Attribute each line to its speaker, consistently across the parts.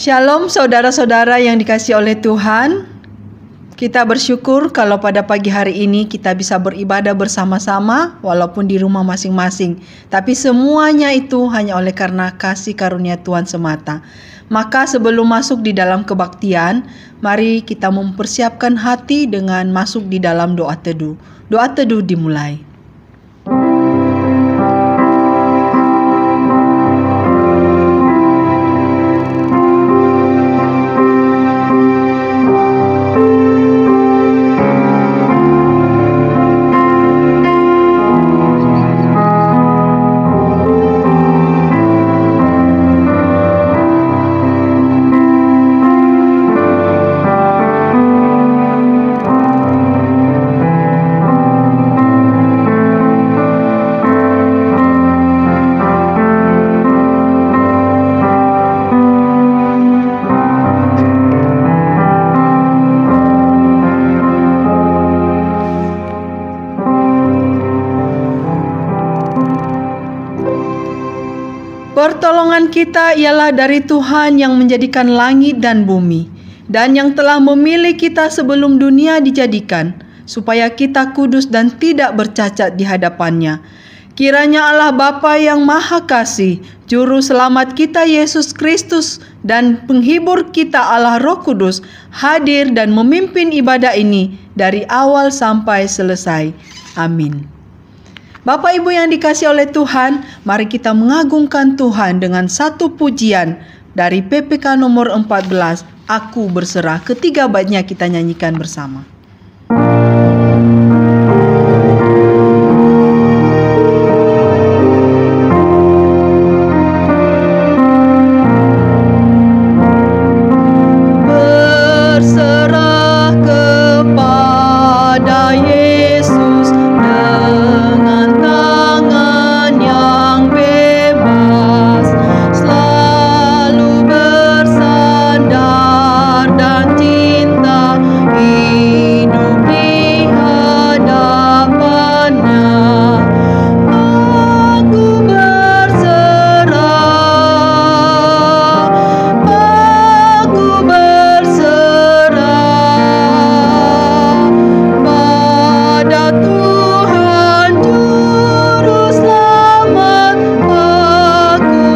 Speaker 1: Shalom saudara-saudara yang dikasihi oleh Tuhan. Kita bersyukur kalau pada pagi hari ini kita bisa beribadah bersama-sama walaupun di rumah masing-masing. Tapi semuanya itu hanya oleh karena kasih karunia Tuhan semata. Maka sebelum masuk di dalam kebaktian, mari kita mempersiapkan hati dengan masuk di dalam doa teduh. Doa teduh dimulai. Pertolongan kita ialah dari Tuhan yang menjadikan langit dan bumi, dan yang telah memilih kita sebelum dunia dijadikan, supaya kita kudus dan tidak bercacat di hadapannya. Kiranya Allah Bapa yang Maha Kasih, Juru Selamat kita Yesus Kristus, dan Penghibur kita Allah Roh Kudus, hadir dan memimpin ibadah ini dari awal sampai selesai. Amin. Bapak Ibu yang dikasihi oleh Tuhan, mari kita mengagungkan Tuhan dengan satu pujian dari PPK nomor 14, Aku Berserah. Ketiga baitnya kita nyanyikan bersama. Berserah kepada Yesus dengan tangan yang bebas, selalu bersandar dan cinta hidup di hadapannya. Aku berserah, aku berserah pada Tuhan Juru Selamat. Aku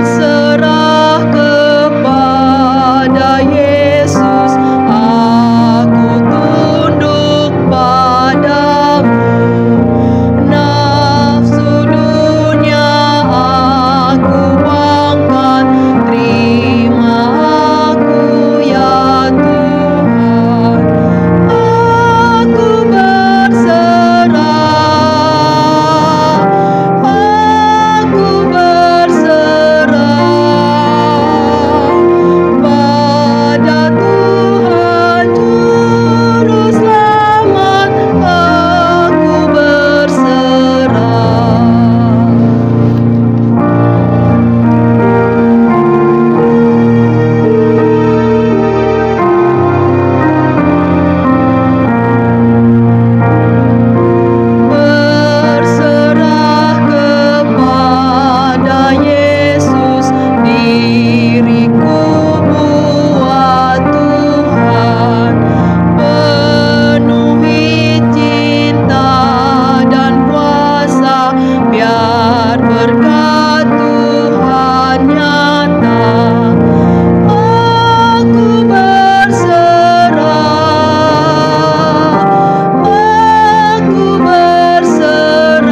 Speaker 1: berserah kepada Yesus. Aku tunduk padamu. Nafsu dunia aku angkat, terima aku ya Tuhan. Aku berserah, aku berserah pada Tuhan Juru Selamat. Aku berserah. Berserah kepada Yesus, diriku buat Tuhan. Penuhi cinta dan kuasa, biar berkat Tuhan nyata. Aku berserah, aku berserah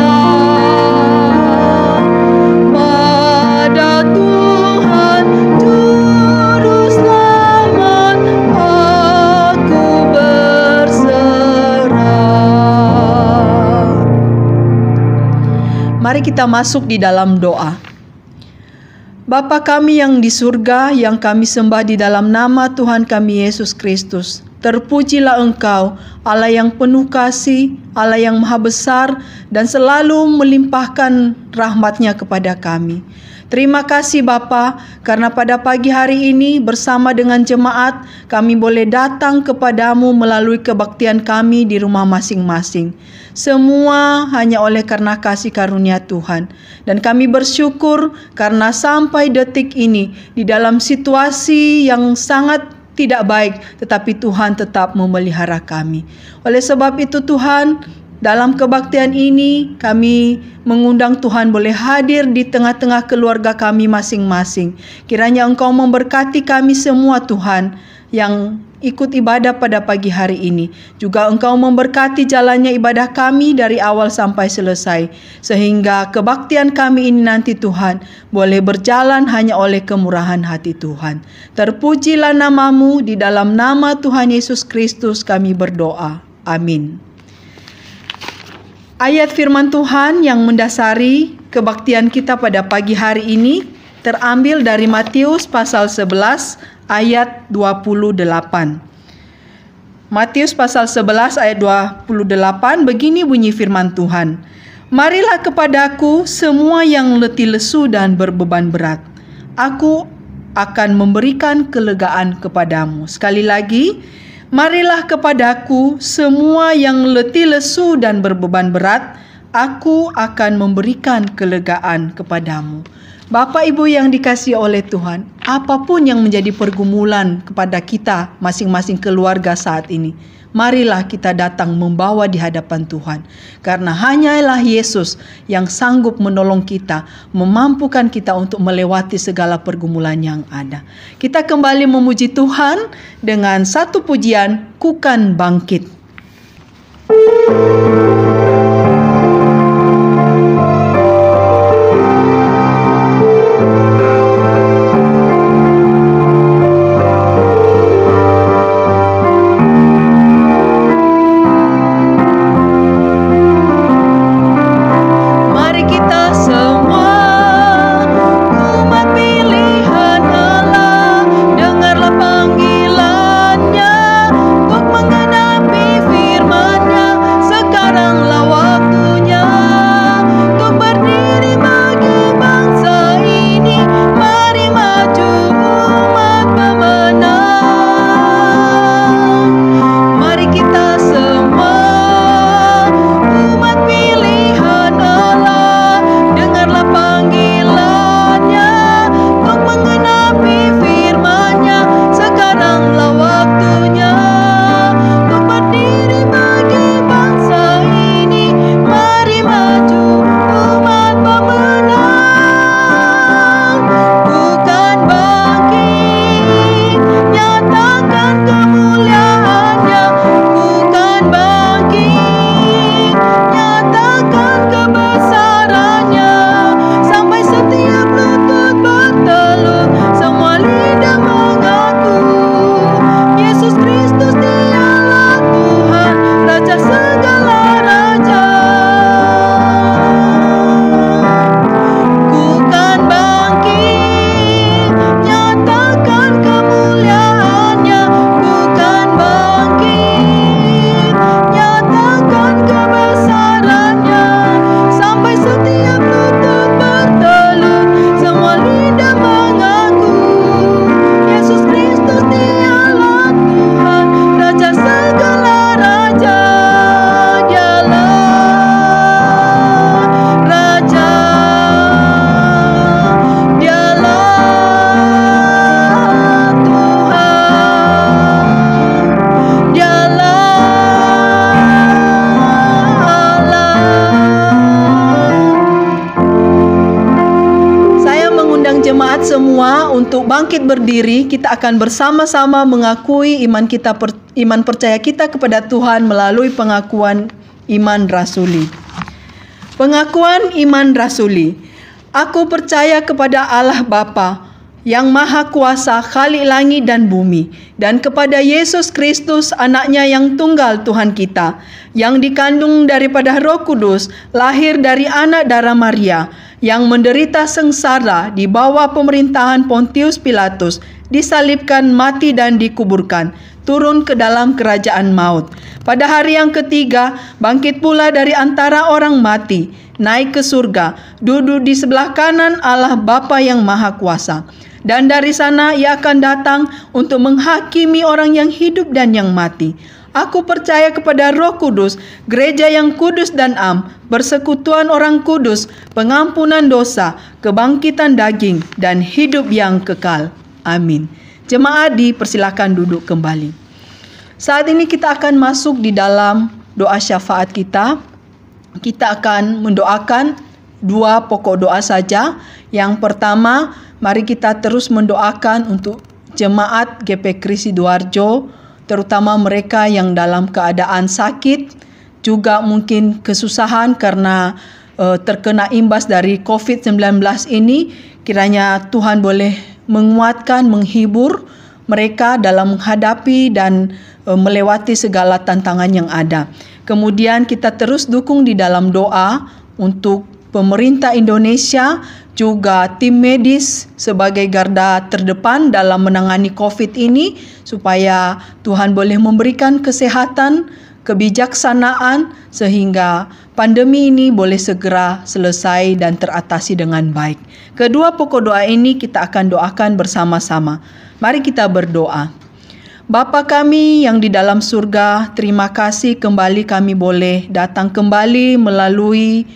Speaker 1: pada Tuhan Juru Selamat. Aku berserah. Mari kita masuk di dalam doa. Bapa kami yang di surga, yang kami sembah di dalam nama Tuhan kami Yesus Kristus. Terpujilah Engkau, Allah yang penuh kasih, Allah yang maha besar, dan selalu melimpahkan rahmat-Nya kepada kami. Terima kasih Bapa, karena pada pagi hari ini bersama dengan jemaat kami boleh datang kepadamu melalui kebaktian kami di rumah masing-masing. Semua hanya oleh karena kasih karunia Tuhan. Dan kami bersyukur karena sampai detik ini di dalam situasi yang sangat tidak baik, tetapi Tuhan tetap memelihara kami. Oleh sebab itu Tuhan, dalam kebaktian ini kami mengundang Tuhan boleh hadir di tengah-tengah keluarga kami masing-masing. Kiranya Engkau memberkati kami semua Tuhan yang ikut ibadah pada pagi hari ini. Juga Engkau memberkati jalannya ibadah kami dari awal sampai selesai. Sehingga kebaktian kami ini nanti Tuhan boleh berjalan hanya oleh kemurahan hati Tuhan. Terpujilah nama-Mu, di dalam nama Tuhan Yesus Kristus kami berdoa. Amin. Ayat firman Tuhan yang mendasari kebaktian kita pada pagi hari ini terambil dari Matius pasal 11 ayat 28. Matius pasal 11 ayat 28, begini bunyi firman Tuhan. Marilah kepadaku semua yang letih lesu dan berbeban berat. Aku akan memberikan kelegaan kepadamu. Sekali lagi, marilah kepadaku semua yang letih lesu dan berbeban berat, aku akan memberikan kelegaan kepadamu. Bapak Ibu yang dikasihi oleh Tuhan, apapun yang menjadi pergumulan kepada kita masing-masing keluarga saat ini, marilah kita datang membawa di hadapan Tuhan. Karena hanyalah Yesus yang sanggup menolong kita, memampukan kita untuk melewati segala pergumulan yang ada. Kita kembali memuji Tuhan dengan satu pujian, Ku Kan Bangkit. Semua untuk bangkit berdiri, kita akan bersama-sama mengakui iman percaya kita kepada Tuhan melalui pengakuan iman rasuli. Pengakuan iman rasuli. Aku percaya kepada Allah Bapa yang Maha Kuasa, Khalik langit dan bumi, dan kepada Yesus Kristus, Anaknya yang tunggal Tuhan kita, yang dikandung daripada Roh Kudus, lahir dari anak darah Maria, yang menderita sengsara di bawah pemerintahan Pontius Pilatus, disalibkan, mati dan dikuburkan, turun ke dalam kerajaan maut. Pada hari yang ketiga, bangkit pula dari antara orang mati, naik ke surga, duduk di sebelah kanan Allah Bapa yang Maha Kuasa. Dan dari sana Ia akan datang untuk menghakimi orang yang hidup dan yang mati. Aku percaya kepada Roh Kudus, gereja yang kudus dan am, persekutuan orang kudus, pengampunan dosa, kebangkitan daging, dan hidup yang kekal. Amin. Jemaat dipersilakan duduk kembali. Saat ini kita akan masuk di dalam doa syafaat kita. Kita akan mendoakan 2 pokok doa saja. Yang pertama, mari kita terus mendoakan untuk jemaat GP Kris Sidoarjo, terutama mereka yang dalam keadaan sakit, juga mungkin kesusahan karena terkena imbas dari COVID-19 ini. Kiranya Tuhan boleh menguatkan, menghibur mereka dalam menghadapi dan melewati segala tantangan yang ada. Kemudian kita terus dukung di dalam doa untuk pemerintah Indonesia, juga tim medis sebagai garda terdepan dalam menangani COVID ini, supaya Tuhan boleh memberikan kesehatan, kebijaksanaan, sehingga pandemi ini boleh segera selesai dan teratasi dengan baik. Kedua pokok doa ini kita akan doakan bersama-sama. Mari kita berdoa. Bapa kami yang di dalam surga, terima kasih kembali kami boleh datang kembali melalui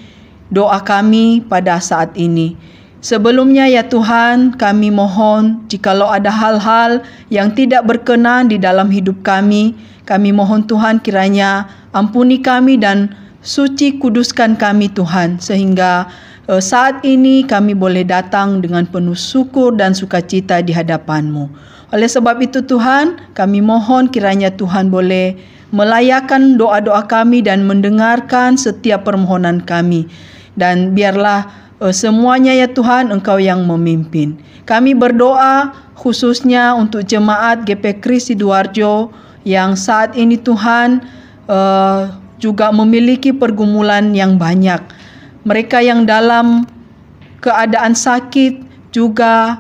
Speaker 1: doa kami pada saat ini. Sebelumnya ya Tuhan, kami mohon jikalau ada hal-hal yang tidak berkenan di dalam hidup kami mohon Tuhan kiranya ampuni kami dan suci kuduskan kami Tuhan, sehingga saat ini kami boleh datang dengan penuh syukur dan sukacita di hadapan-Mu. Oleh sebab itu Tuhan, kami mohon kiranya Tuhan boleh melayakkan doa-doa kami dan mendengarkan setiap permohonan kami. Dan biarlah semuanya ya Tuhan Engkau yang memimpin. Kami berdoa khususnya untuk jemaat GP Kris Sidoarjo yang saat ini Tuhan juga memiliki pergumulan yang banyak. Mereka yang dalam keadaan sakit, juga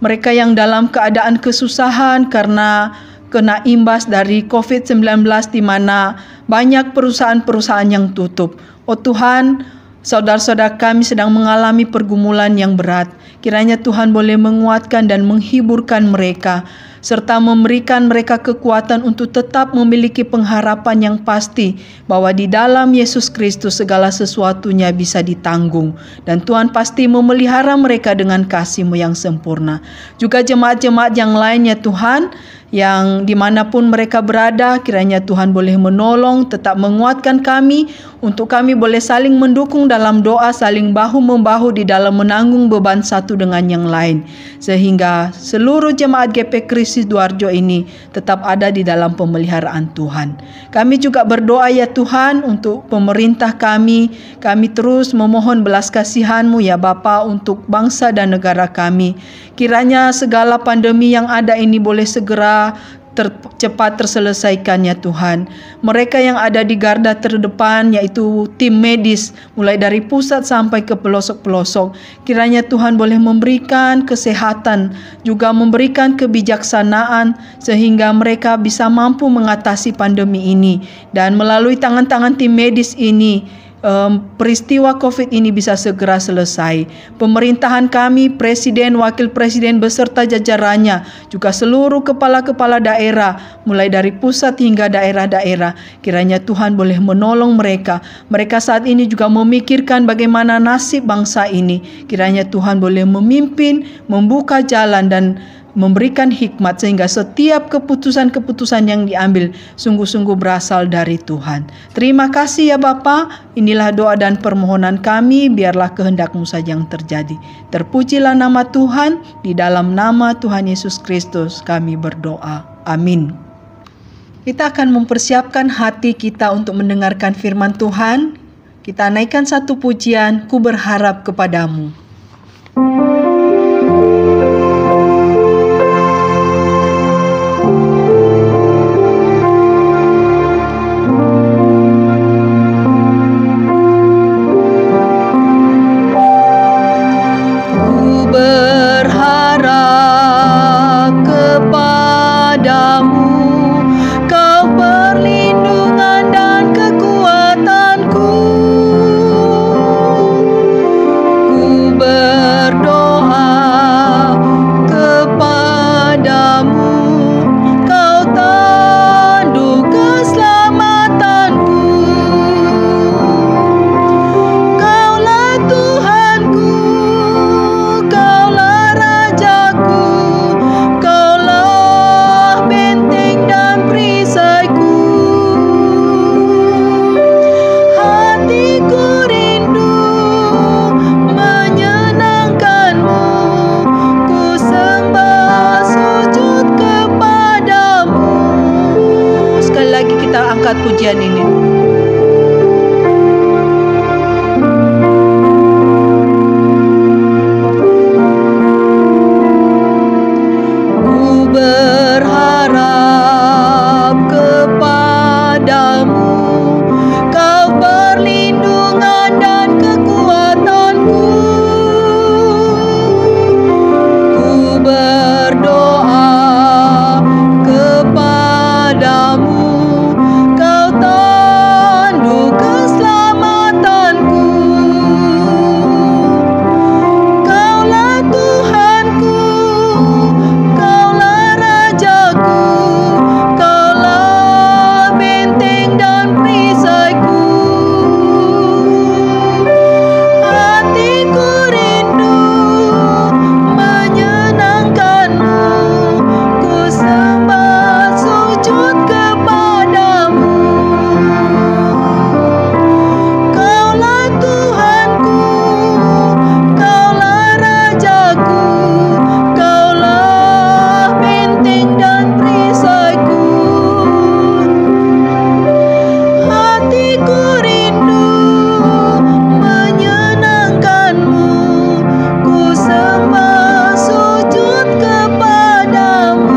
Speaker 1: mereka yang dalam keadaan kesusahan karena kena imbas dari COVID-19 di mana banyak perusahaan-perusahaan yang tutup. Oh Tuhan, saudara-saudara kami sedang mengalami pergumulan yang berat. Kiranya Tuhan boleh menguatkan dan menghiburkan mereka, serta memberikan mereka kekuatan untuk tetap memiliki pengharapan yang pasti bahwa di dalam Yesus Kristus segala sesuatunya bisa ditanggung. Dan Tuhan pasti memelihara mereka dengan kasih-Mu yang sempurna. Juga jemaat-jemaat yang lainnya Tuhan, yang dimanapun mereka berada, kiranya Tuhan boleh menolong, tetap menguatkan kami, untuk kami boleh saling mendukung dalam doa, saling bahu-membahu di dalam menanggung beban satu dengan yang lain, sehingga seluruh jemaat GP Kris Sidoarjo ini tetap ada di dalam pemeliharaan Tuhan. Kami juga berdoa ya Tuhan untuk pemerintah kami terus memohon belas kasihan-Mu ya Bapa untuk bangsa dan negara kami. Kiranya segala pandemi yang ada ini boleh segera cepat terselesaikan ya Tuhan. Mereka yang ada di garda terdepan yaitu tim medis mulai dari pusat sampai ke pelosok-pelosok, kiranya Tuhan boleh memberikan kesehatan, juga memberikan kebijaksanaan sehingga mereka bisa mampu mengatasi pandemi ini. Dan melalui tangan-tangan tim medis ini peristiwa COVID ini bisa segera selesai. Pemerintahan kami, Presiden, Wakil Presiden beserta jajarannya, juga seluruh kepala-kepala daerah, mulai dari pusat hingga daerah-daerah, kiranya Tuhan boleh menolong mereka. Mereka saat ini juga memikirkan bagaimana nasib bangsa ini. Kiranya Tuhan boleh memimpin, membuka jalan dan memberikan hikmat sehingga setiap keputusan-keputusan yang diambil sungguh-sungguh berasal dari Tuhan. Terima kasih ya Bapa. Inilah doa dan permohonan kami, biarlah kehendak-Mu saja yang terjadi. Terpujilah nama Tuhan, di dalam nama Tuhan Yesus Kristus kami berdoa. Amin. Kita akan mempersiapkan hati kita untuk mendengarkan firman Tuhan. Kita naikkan satu pujian, Ku Berharap Kepadamu.
Speaker 2: Kau perlindungan dan kekuatanku.
Speaker 1: angkat pujian ini. Ku berharap kepadamu, Kau perlindungan dan kekuatanku. Ku berdoa kepadamu, Kau tandu keselamatanku. Kaulah Tuhanku, Kaulah Rajaku, Kaulah benteng dan perisaiku. Hatiku rindu menyenangkanmu, ku sembah sujud kepadamu. Kaulah Tuhanku, Kaulah Rajaku, Kaulah benteng dan perisaiku. Hatiku rindu menyenangkanmu, ku sembah sujud kepadamu.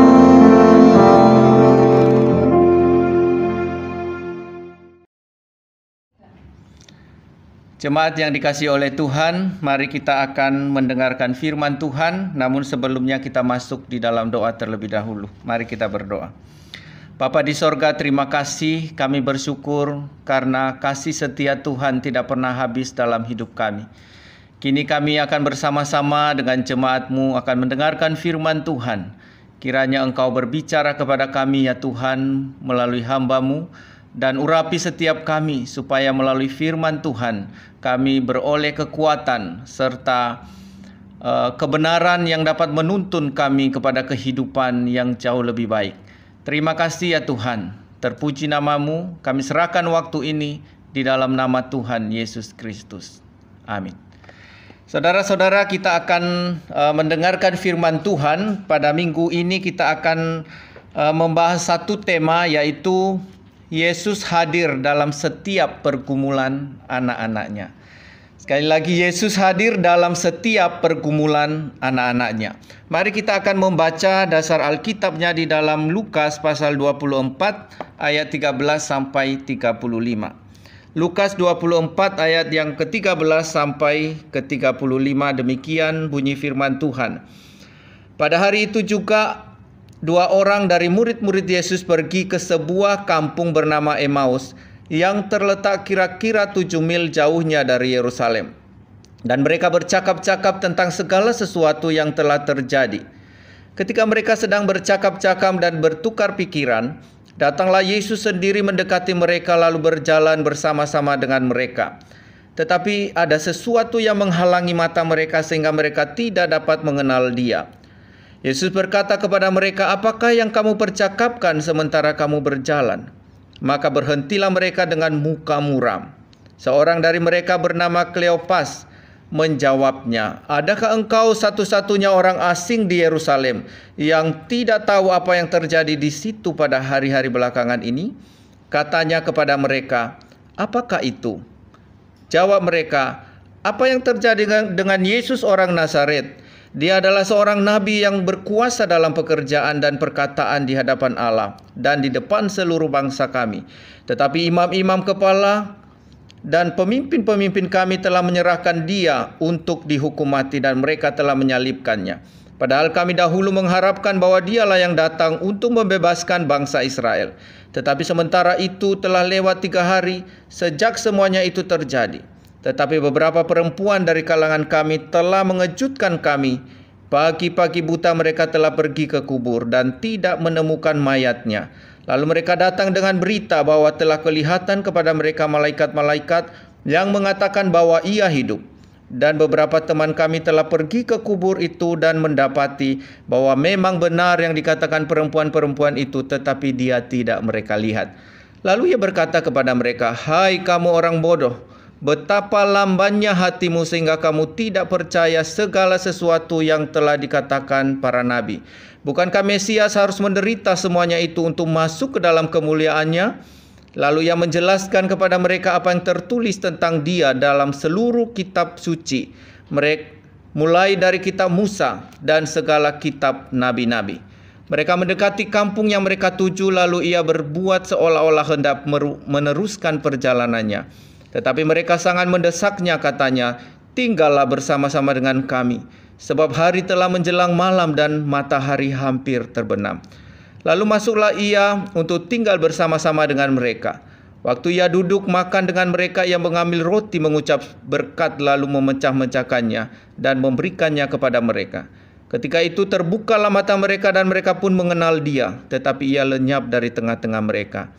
Speaker 2: Jemaat yang dikasihi oleh Tuhan, mari kita akan mendengarkan firman Tuhan. Namun sebelumnya kita masuk di dalam doa terlebih dahulu. Mari kita berdoa. Bapa di sorga, terima kasih, kami bersyukur karena kasih setia Tuhan tidak pernah habis dalam hidup kami. Kini kami akan bersama-sama dengan jemaat-Mu akan mendengarkan firman Tuhan. Kiranya Engkau berbicara kepada kami ya Tuhan melalui hamba-Mu, dan urapi setiap kami supaya melalui firman Tuhan kami beroleh kekuatan serta kebenaran yang dapat menuntun kami kepada kehidupan yang jauh lebih baik. Terima kasih ya Tuhan, terpuji nama-Mu, kami serahkan waktu ini di dalam nama Tuhan Yesus Kristus. Amin. Saudara-saudara, kita akan mendengarkan firman Tuhan. Pada minggu ini kita akan membahas satu tema, yaitu Yesus hadir dalam setiap pergumulan anak-anaknya. Sekali lagi, Yesus hadir dalam setiap pergumulan anak-anaknya. Mari kita akan membaca dasar Alkitabnya di dalam Lukas pasal 24 ayat 13 sampai 35. Lukas 24 ayat yang ke-13 sampai ke-35, demikian bunyi firman Tuhan. Pada hari itu juga dua orang dari murid-murid Yesus pergi ke sebuah kampung bernama Emmaus yang terletak kira-kira 7 mil jauhnya dari Yerusalem. Dan mereka bercakap-cakap tentang segala sesuatu yang telah terjadi. Ketika mereka sedang bercakap-cakap dan bertukar pikiran, datanglah Yesus sendiri mendekati mereka lalu berjalan bersama-sama dengan mereka. Tetapi ada sesuatu yang menghalangi mata mereka sehingga mereka tidak dapat mengenal Dia. Yesus berkata kepada mereka, "Apakah yang kamu percakapkan sementara kamu berjalan?" Maka berhentilah mereka dengan muka muram. Seorang dari mereka bernama Kleopas menjawabnya, "Adakah engkau satu-satunya orang asing di Yerusalem yang tidak tahu apa yang terjadi di situ pada hari-hari belakangan ini?" Katanya kepada mereka, "Apakah itu?" Jawab mereka, "Apa yang terjadi dengan Yesus orang Nazaret? Dia adalah seorang nabi yang berkuasa dalam pekerjaan dan perkataan di hadapan Allah dan di depan seluruh bangsa kami. Tetapi imam-imam kepala dan pemimpin-pemimpin kami telah menyerahkan Dia untuk dihukum mati dan mereka telah menyalibkannya. Padahal kami dahulu mengharapkan bahwa Dialah yang datang untuk membebaskan bangsa Israel. Tetapi sementara itu telah lewat 3 hari sejak semuanya itu terjadi. Tetapi beberapa perempuan dari kalangan kami telah mengejutkan kami. Pagi-pagi buta mereka telah pergi ke kubur dan tidak menemukan mayatnya. Lalu mereka datang dengan berita bahwa telah kelihatan kepada mereka malaikat-malaikat yang mengatakan bahwa Ia hidup. Dan beberapa teman kami telah pergi ke kubur itu dan mendapati bahwa memang benar yang dikatakan perempuan-perempuan itu, tetapi Dia tidak mereka lihat. Lalu Ia berkata kepada mereka, "Hai kamu orang bodoh, betapa lambannya hatimu sehingga kamu tidak percaya segala sesuatu yang telah dikatakan para nabi. Bukankah Mesias harus menderita semuanya itu untuk masuk ke dalam kemuliaannya?" Lalu ia menjelaskan kepada mereka apa yang tertulis tentang dia dalam seluruh kitab suci, mulai dari kitab Musa dan segala kitab nabi-nabi. Mereka mendekati kampung yang mereka tuju, lalu ia berbuat seolah-olah hendak meneruskan perjalanannya. Tetapi mereka sangat mendesaknya, katanya, "Tinggallah bersama-sama dengan kami, sebab hari telah menjelang malam dan matahari hampir terbenam." Lalu masuklah ia untuk tinggal bersama-sama dengan mereka. Waktu ia duduk makan dengan mereka, ia mengambil roti, mengucap berkat, lalu memecah-mecahkannya dan memberikannya kepada mereka. Ketika itu terbukalah mata mereka dan mereka pun mengenal dia, tetapi ia lenyap dari tengah-tengah mereka.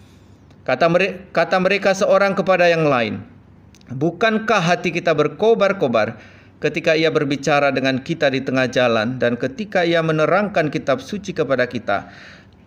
Speaker 2: Kata mereka seorang kepada yang lain, "Bukankah hati kita berkobar-kobar ketika ia berbicara dengan kita di tengah jalan dan ketika ia menerangkan kitab suci kepada kita?"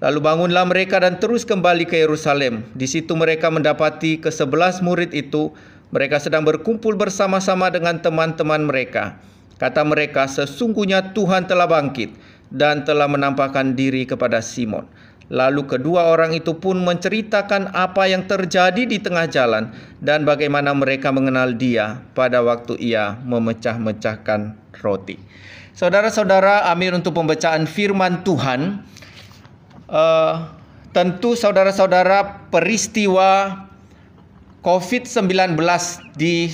Speaker 2: Lalu bangunlah mereka dan terus kembali ke Yerusalem. Di situ mereka mendapati ke-11 murid itu. Mereka sedang berkumpul bersama-sama dengan teman-teman mereka. Kata mereka, "Sesungguhnya Tuhan telah bangkit dan telah menampakkan diri kepada Simon." Lalu kedua orang itu pun menceritakan apa yang terjadi di tengah jalan dan bagaimana mereka mengenal dia pada waktu ia memecah-mecahkan roti. Saudara-saudara, amin untuk pembacaan firman Tuhan. Tentu saudara-saudara, peristiwa COVID-19 di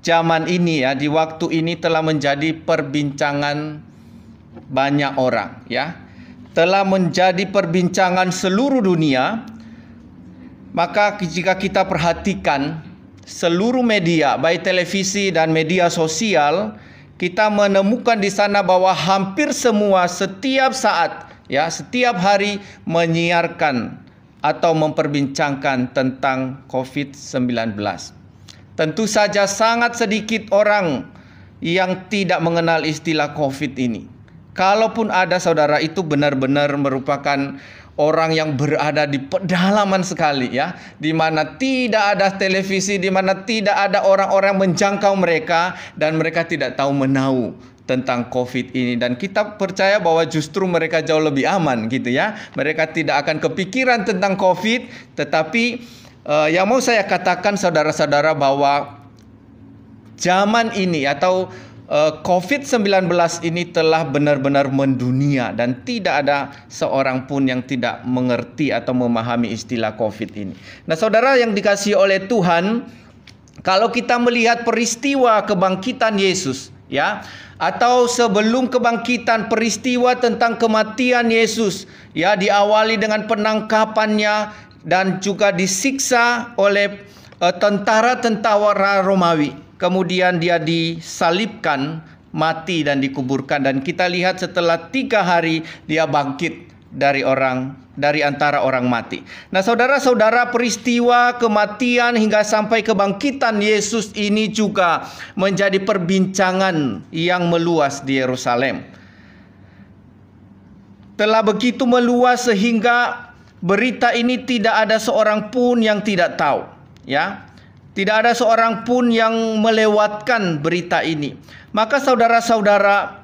Speaker 2: zaman ini, di waktu ini telah menjadi perbincangan banyak orang, telah menjadi perbincangan seluruh dunia. Maka jika kita perhatikan seluruh media, baik televisi dan media sosial, kita menemukan di sana bahwa hampir semua setiap saat, setiap hari menyiarkan atau memperbincangkan tentang COVID-19. Tentu saja sangat sedikit orang yang tidak mengenal istilah COVID ini. Kalaupun ada, saudara, itu benar-benar merupakan orang yang berada di pedalaman sekali, di mana tidak ada televisi, di mana tidak ada orang-orang menjangkau mereka dan mereka tidak tahu menahu tentang COVID ini. Dan kita percaya bahwa justru mereka jauh lebih aman Mereka tidak akan kepikiran tentang COVID. Tetapi yang mau saya katakan, saudara-saudara, bahwa zaman ini atau COVID-19 ini telah benar-benar mendunia dan tidak ada seorang pun yang tidak mengerti atau memahami istilah COVID ini. Nah, saudara yang dikasihi oleh Tuhan, kalau kita melihat peristiwa kebangkitan Yesus, atau sebelum kebangkitan, peristiwa tentang kematian Yesus, diawali dengan penangkapannya dan juga disiksa oleh tentara-tentara Romawi. Kemudian dia disalibkan, mati dan dikuburkan. Dan kita lihat setelah 3 hari dia bangkit dari antara orang mati. Nah, saudara-saudara, peristiwa kematian hingga sampai kebangkitan Yesus ini juga menjadi perbincangan yang meluas di Yerusalem. Telah begitu meluas sehingga berita ini tidak ada seorang pun yang tidak tahu, Tidak ada seorang pun yang melewatkan berita ini. Maka saudara-saudara,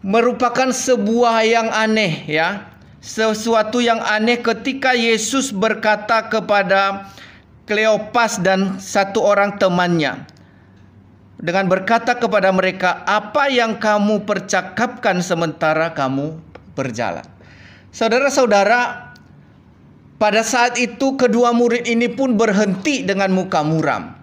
Speaker 2: merupakan sebuah yang aneh, sesuatu yang aneh ketika Yesus berkata kepada Kleopas dan satu orang temannya, dengan berkata kepada mereka, "Apa yang kamu percakapkan sementara kamu berjalan?" Saudara-saudara, pada saat itu kedua murid ini pun berhenti dengan muka muram.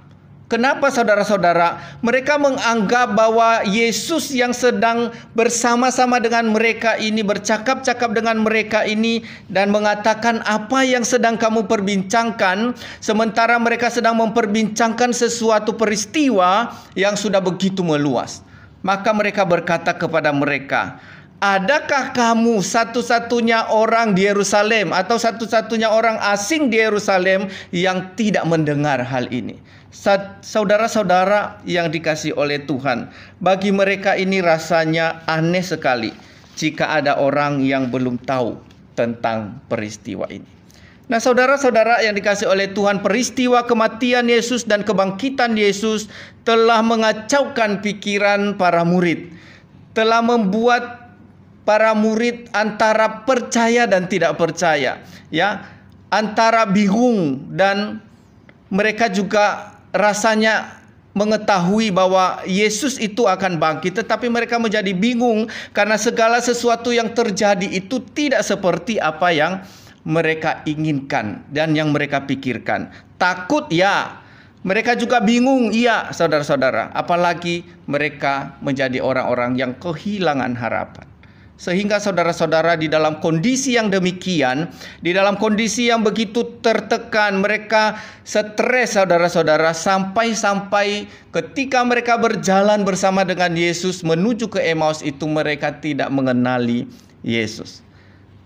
Speaker 2: Kenapa, saudara-saudara? Mereka menganggap bahwa Yesus yang sedang bersama-sama dengan mereka ini, bercakap-cakap dengan mereka ini, dan mengatakan apa yang sedang kamu perbincangkan, sementara mereka sedang memperbincangkan sesuatu peristiwa yang sudah begitu meluas. Maka mereka berkata kepada mereka, "Adakah kamu satu-satunya orang di Yerusalem atau satu-satunya orang asing di Yerusalem yang tidak mendengar hal ini?" Saudara-saudara yang dikasihi oleh Tuhan, bagi mereka ini rasanya aneh sekali jika ada orang yang belum tahu tentang peristiwa ini. Nah, saudara-saudara yang dikasihi oleh Tuhan, peristiwa kematian Yesus dan kebangkitan Yesus telah mengacaukan pikiran para murid, telah membuat para murid antara percaya dan tidak percaya, antara bingung dan mereka juga rasanya mengetahui bahwa Yesus itu akan bangkit, tetapi mereka menjadi bingung karena segala sesuatu yang terjadi itu tidak seperti apa yang mereka inginkan dan yang mereka pikirkan. Takut ya, mereka juga bingung iya, saudara-saudara, apalagi mereka menjadi orang-orang yang kehilangan harapan. Sehingga saudara-saudara di dalam kondisi yang demikian, di dalam kondisi yang begitu tertekan, mereka stres saudara-saudara, sampai-sampai ketika mereka berjalan bersama dengan Yesus menuju ke Emmaus itu mereka tidak mengenali Yesus.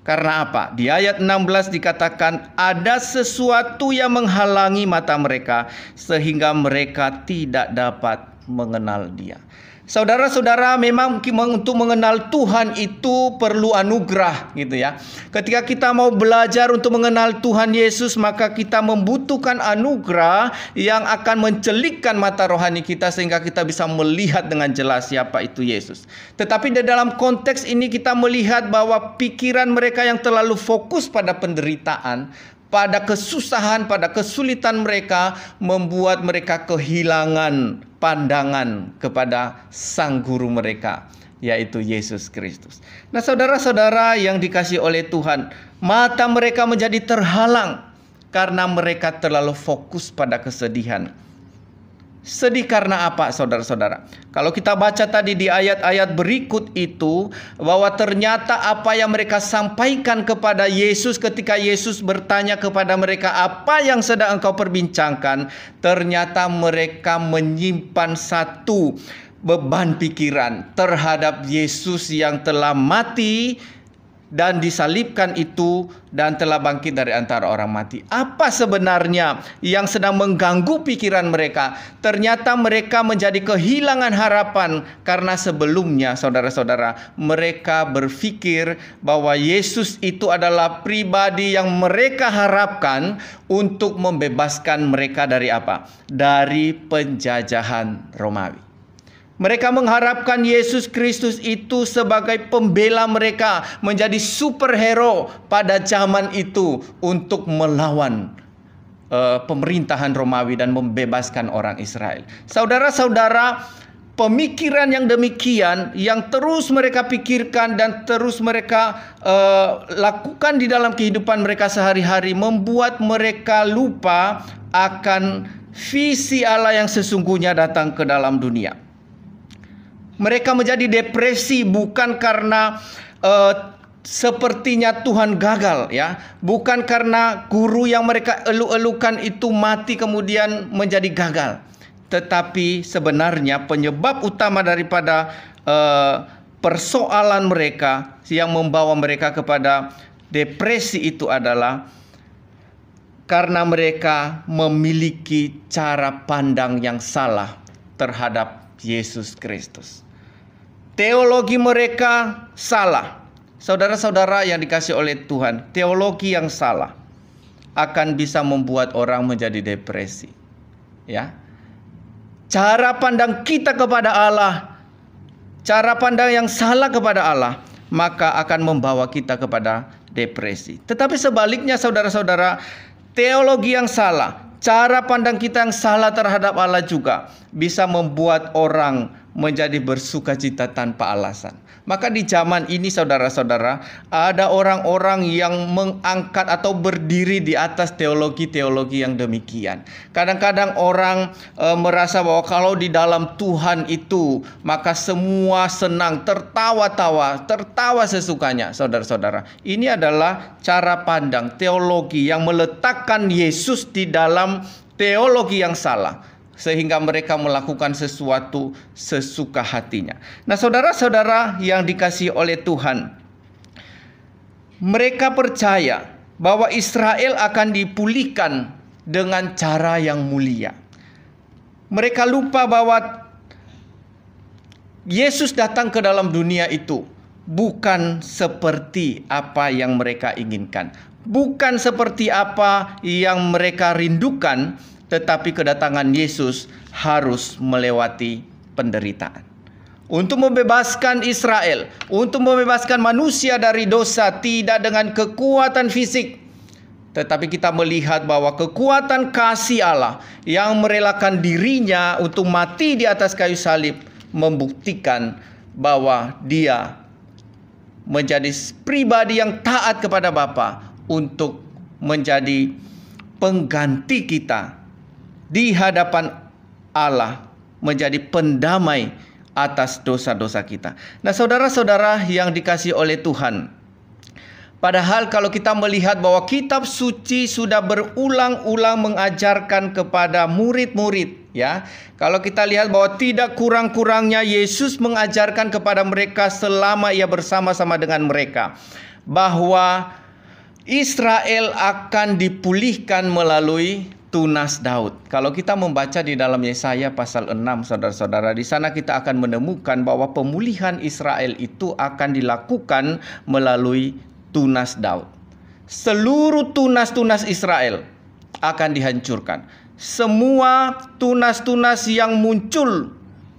Speaker 2: Karena apa? Di ayat 16 dikatakan ada sesuatu yang menghalangi mata mereka sehingga mereka tidak dapat mengenal Dia. Saudara-saudara, memang untuk mengenal Tuhan itu perlu anugerah gitu ya. Ketika kita mau belajar untuk mengenal Tuhan Yesus, maka kita membutuhkan anugerah yang akan mencelikkan mata rohani kita sehingga kita bisa melihat dengan jelas siapa itu Yesus. Tetapi di dalam konteks ini kita melihat bahwa pikiran mereka yang terlalu fokus pada penderitaan, pada kesusahan, pada kesulitan mereka membuat mereka kehilangan pandangan kepada sang guru mereka, yaitu Yesus Kristus. Nah, saudara-saudara yang dikasihi oleh Tuhan, mata mereka menjadi terhalang karena mereka terlalu fokus pada kesedihan. Sedih karena apa, saudara-saudara? Kalau kita baca tadi di ayat-ayat berikut itu, bahwa ternyata apa yang mereka sampaikan kepada Yesus ketika Yesus bertanya kepada mereka, apa yang sedang engkau perbincangkan? Ternyata mereka menyimpan satu beban pikiran terhadap Yesus yang telah mati dan disalibkan itu dan telah bangkit dari antara orang mati. Apa sebenarnya yang sedang mengganggu pikiran mereka? Ternyata mereka menjadi kehilangan harapan karena sebelumnya, saudara-saudara, mereka berpikir bahwa Yesus itu adalah pribadi yang mereka harapkan untuk membebaskan mereka dari apa? Dari penjajahan Romawi. Mereka mengharapkan Yesus Kristus itu sebagai pembela mereka, menjadi superhero pada zaman itu untuk melawan pemerintahan Romawi dan membebaskan orang Israel. Saudara-saudara, pemikiran yang demikian yang terus mereka pikirkan dan terus mereka lakukan di dalam kehidupan mereka sehari-hari membuat mereka lupa akan visi Allah yang sesungguhnya datang ke dalam dunia. Mereka menjadi depresi bukan karena sepertinya Tuhan gagal ya, bukan karena guru yang mereka elu-elukan itu mati kemudian menjadi gagal, tetapi sebenarnya penyebab utama daripada persoalan mereka yang membawa mereka kepada depresi itu adalah karena mereka memiliki cara pandang yang salah terhadap Yesus Kristus. Teologi mereka salah. Saudara-saudara yang dikasihi oleh Tuhan, teologi yang salah akan bisa membuat orang menjadi depresi. Ya. Cara pandang kita kepada Allah, cara pandang yang salah kepada Allah, maka akan membawa kita kepada depresi. Tetapi sebaliknya, saudara-saudara, teologi yang salah, cara pandang kita yang salah terhadap Allah juga bisa membuat orang menjadi bersukacita tanpa alasan. Maka di zaman ini, saudara-saudara, ada orang-orang yang mengangkat atau berdiri di atas teologi-teologi yang demikian. Kadang-kadang orang merasa bahwa kalau di dalam Tuhan itu maka semua senang, tertawa sesukanya. Saudara-saudara, ini adalah cara pandang teologi yang meletakkan Yesus di dalam teologi yang salah, sehingga mereka melakukan sesuatu sesuka hatinya. Nah, saudara-saudara yang dikasihi oleh Tuhan, mereka percaya bahwa Israel akan dipulihkan dengan cara yang mulia. Mereka lupa bahwa Yesus datang ke dalam dunia itu bukan seperti apa yang mereka inginkan, bukan seperti apa yang mereka rindukan, tetapi kedatangan Yesus harus melewati penderitaan. Untuk membebaskan Israel, untuk membebaskan manusia dari dosa, tidak dengan kekuatan fisik, tetapi kita melihat bahwa kekuatan kasih Allah yang merelakan dirinya untuk mati di atas kayu salib membuktikan bahwa dia menjadi pribadi yang taat kepada Bapa untuk menjadi pengganti kita di hadapan Allah, menjadi pendamai atas dosa-dosa kita. Nah, saudara-saudara yang dikasihi oleh Tuhan, padahal kalau kita melihat bahwa kitab suci sudah berulang-ulang mengajarkan kepada murid-murid, ya. Kalau kita lihat bahwa tidak kurang-kurangnya Yesus mengajarkan kepada mereka selama ia bersama-sama dengan mereka, bahwa Israel akan dipulihkan melalui tunas Daud. Kalau kita membaca di dalam Yesaya pasal 6, saudara-saudara, di sana kita akan menemukan bahwa pemulihan Israel itu akan dilakukan melalui tunas Daud. Seluruh tunas-tunas Israel akan dihancurkan. Semua tunas-tunas yang muncul,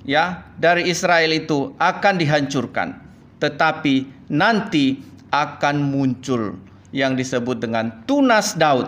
Speaker 2: ya, dari Israel itu akan dihancurkan. Tetapi nanti akan muncul yang disebut dengan tunas Daud,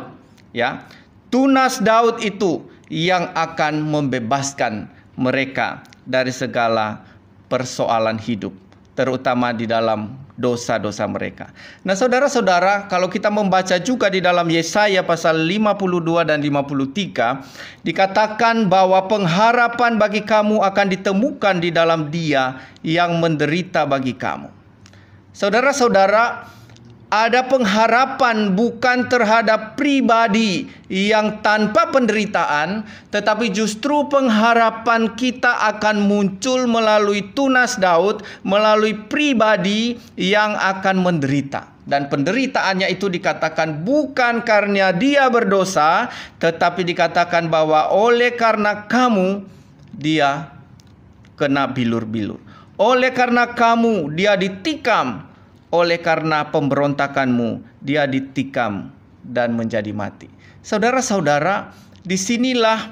Speaker 2: ya. Tunas Daud itu yang akan membebaskan mereka dari segala persoalan hidup, terutama di dalam dosa-dosa mereka. Nah, saudara-saudara, kalau kita membaca juga di dalam Yesaya pasal 52 dan 53, dikatakan bahwa pengharapan bagi kamu akan ditemukan di dalam Dia yang menderita bagi kamu. Saudara-saudara, ada pengharapan bukan terhadap pribadi yang tanpa penderitaan, tetapi justru pengharapan kita akan muncul melalui tunas Daud, melalui pribadi yang akan menderita. Dan penderitaannya itu dikatakan bukan karena dia berdosa, tetapi dikatakan bahwa oleh karena kamu dia kena bilur-bilur. Oleh karena kamu dia ditikam. Oleh karena pemberontakanmu, dia ditikam dan menjadi mati. Saudara-saudara, disinilah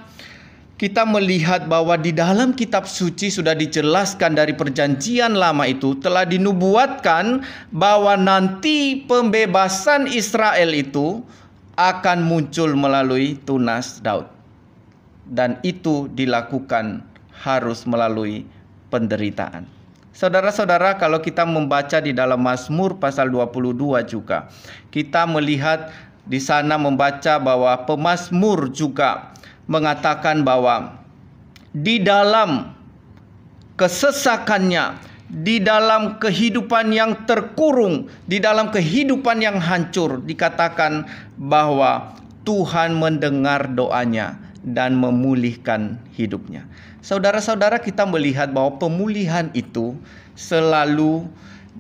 Speaker 2: kita melihat bahwa di dalam kitab suci sudah dijelaskan dari perjanjian lama itu telah dinubuatkan bahwa nanti pembebasan Israel itu akan muncul melalui tunas Daud. Dan itu dilakukan harus melalui penderitaan. Saudara-saudara, kalau kita membaca di dalam Mazmur pasal 22 juga, kita melihat di sana membaca bahwa pemazmur juga mengatakan bahwa di dalam kesesakannya, di dalam kehidupan yang terkurung, di dalam kehidupan yang hancur, dikatakan bahwa Tuhan mendengar doanya dan memulihkan hidupnya. Saudara-saudara, kita melihat bahwa pemulihan itu selalu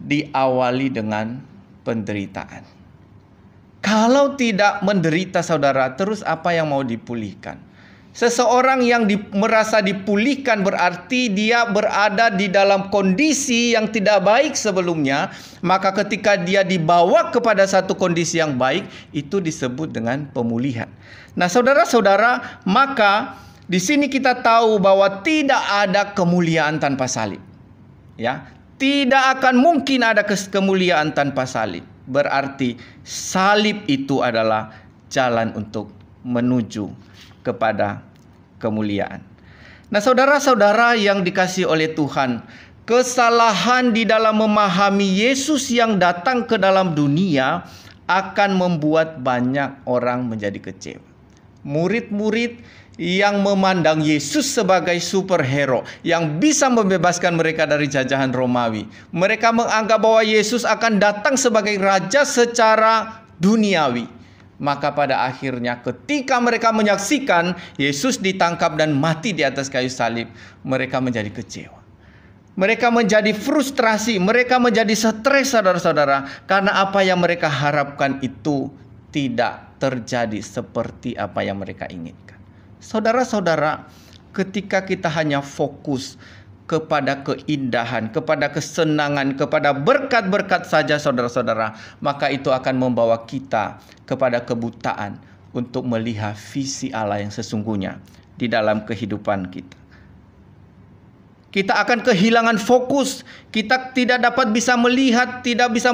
Speaker 2: diawali dengan penderitaan. Kalau tidak menderita, saudara, terus apa yang mau dipulihkan? Seseorang yang merasa dipulihkan berarti dia berada di dalam kondisi yang tidak baik sebelumnya. Maka ketika dia dibawa kepada satu kondisi yang baik, itu disebut dengan pemulihan. Nah, saudara-saudara, maka di sini kita tahu bahwa tidak ada kemuliaan tanpa salib. Ya, tidak akan mungkin ada kemuliaan tanpa salib. Berarti salib itu adalah jalan untuk menuju kepada kemuliaan. Nah, saudara-saudara yang dikasihi oleh Tuhan, kesalahan di dalam memahami Yesus yang datang ke dalam dunia akan membuat banyak orang menjadi kecewa. Murid-murid yang memandang Yesus sebagai superhero yang bisa membebaskan mereka dari jajahan Romawi. Mereka menganggap bahwa Yesus akan datang sebagai raja secara duniawi. Maka pada akhirnya ketika mereka menyaksikan Yesus ditangkap dan mati di atas kayu salib, mereka menjadi kecewa. Mereka menjadi frustrasi, mereka menjadi stres, saudara-saudara, karena apa yang mereka harapkan itu tidak terjadi seperti apa yang mereka inginkan. Saudara-saudara, ketika kita hanya fokus kepada keindahan, kepada kesenangan, kepada berkat-berkat saja, saudara-saudara, maka itu akan membawa kita kepada kebutaan untuk melihat visi Allah yang sesungguhnya di dalam kehidupan kita. Kita akan kehilangan fokus. Kita tidak bisa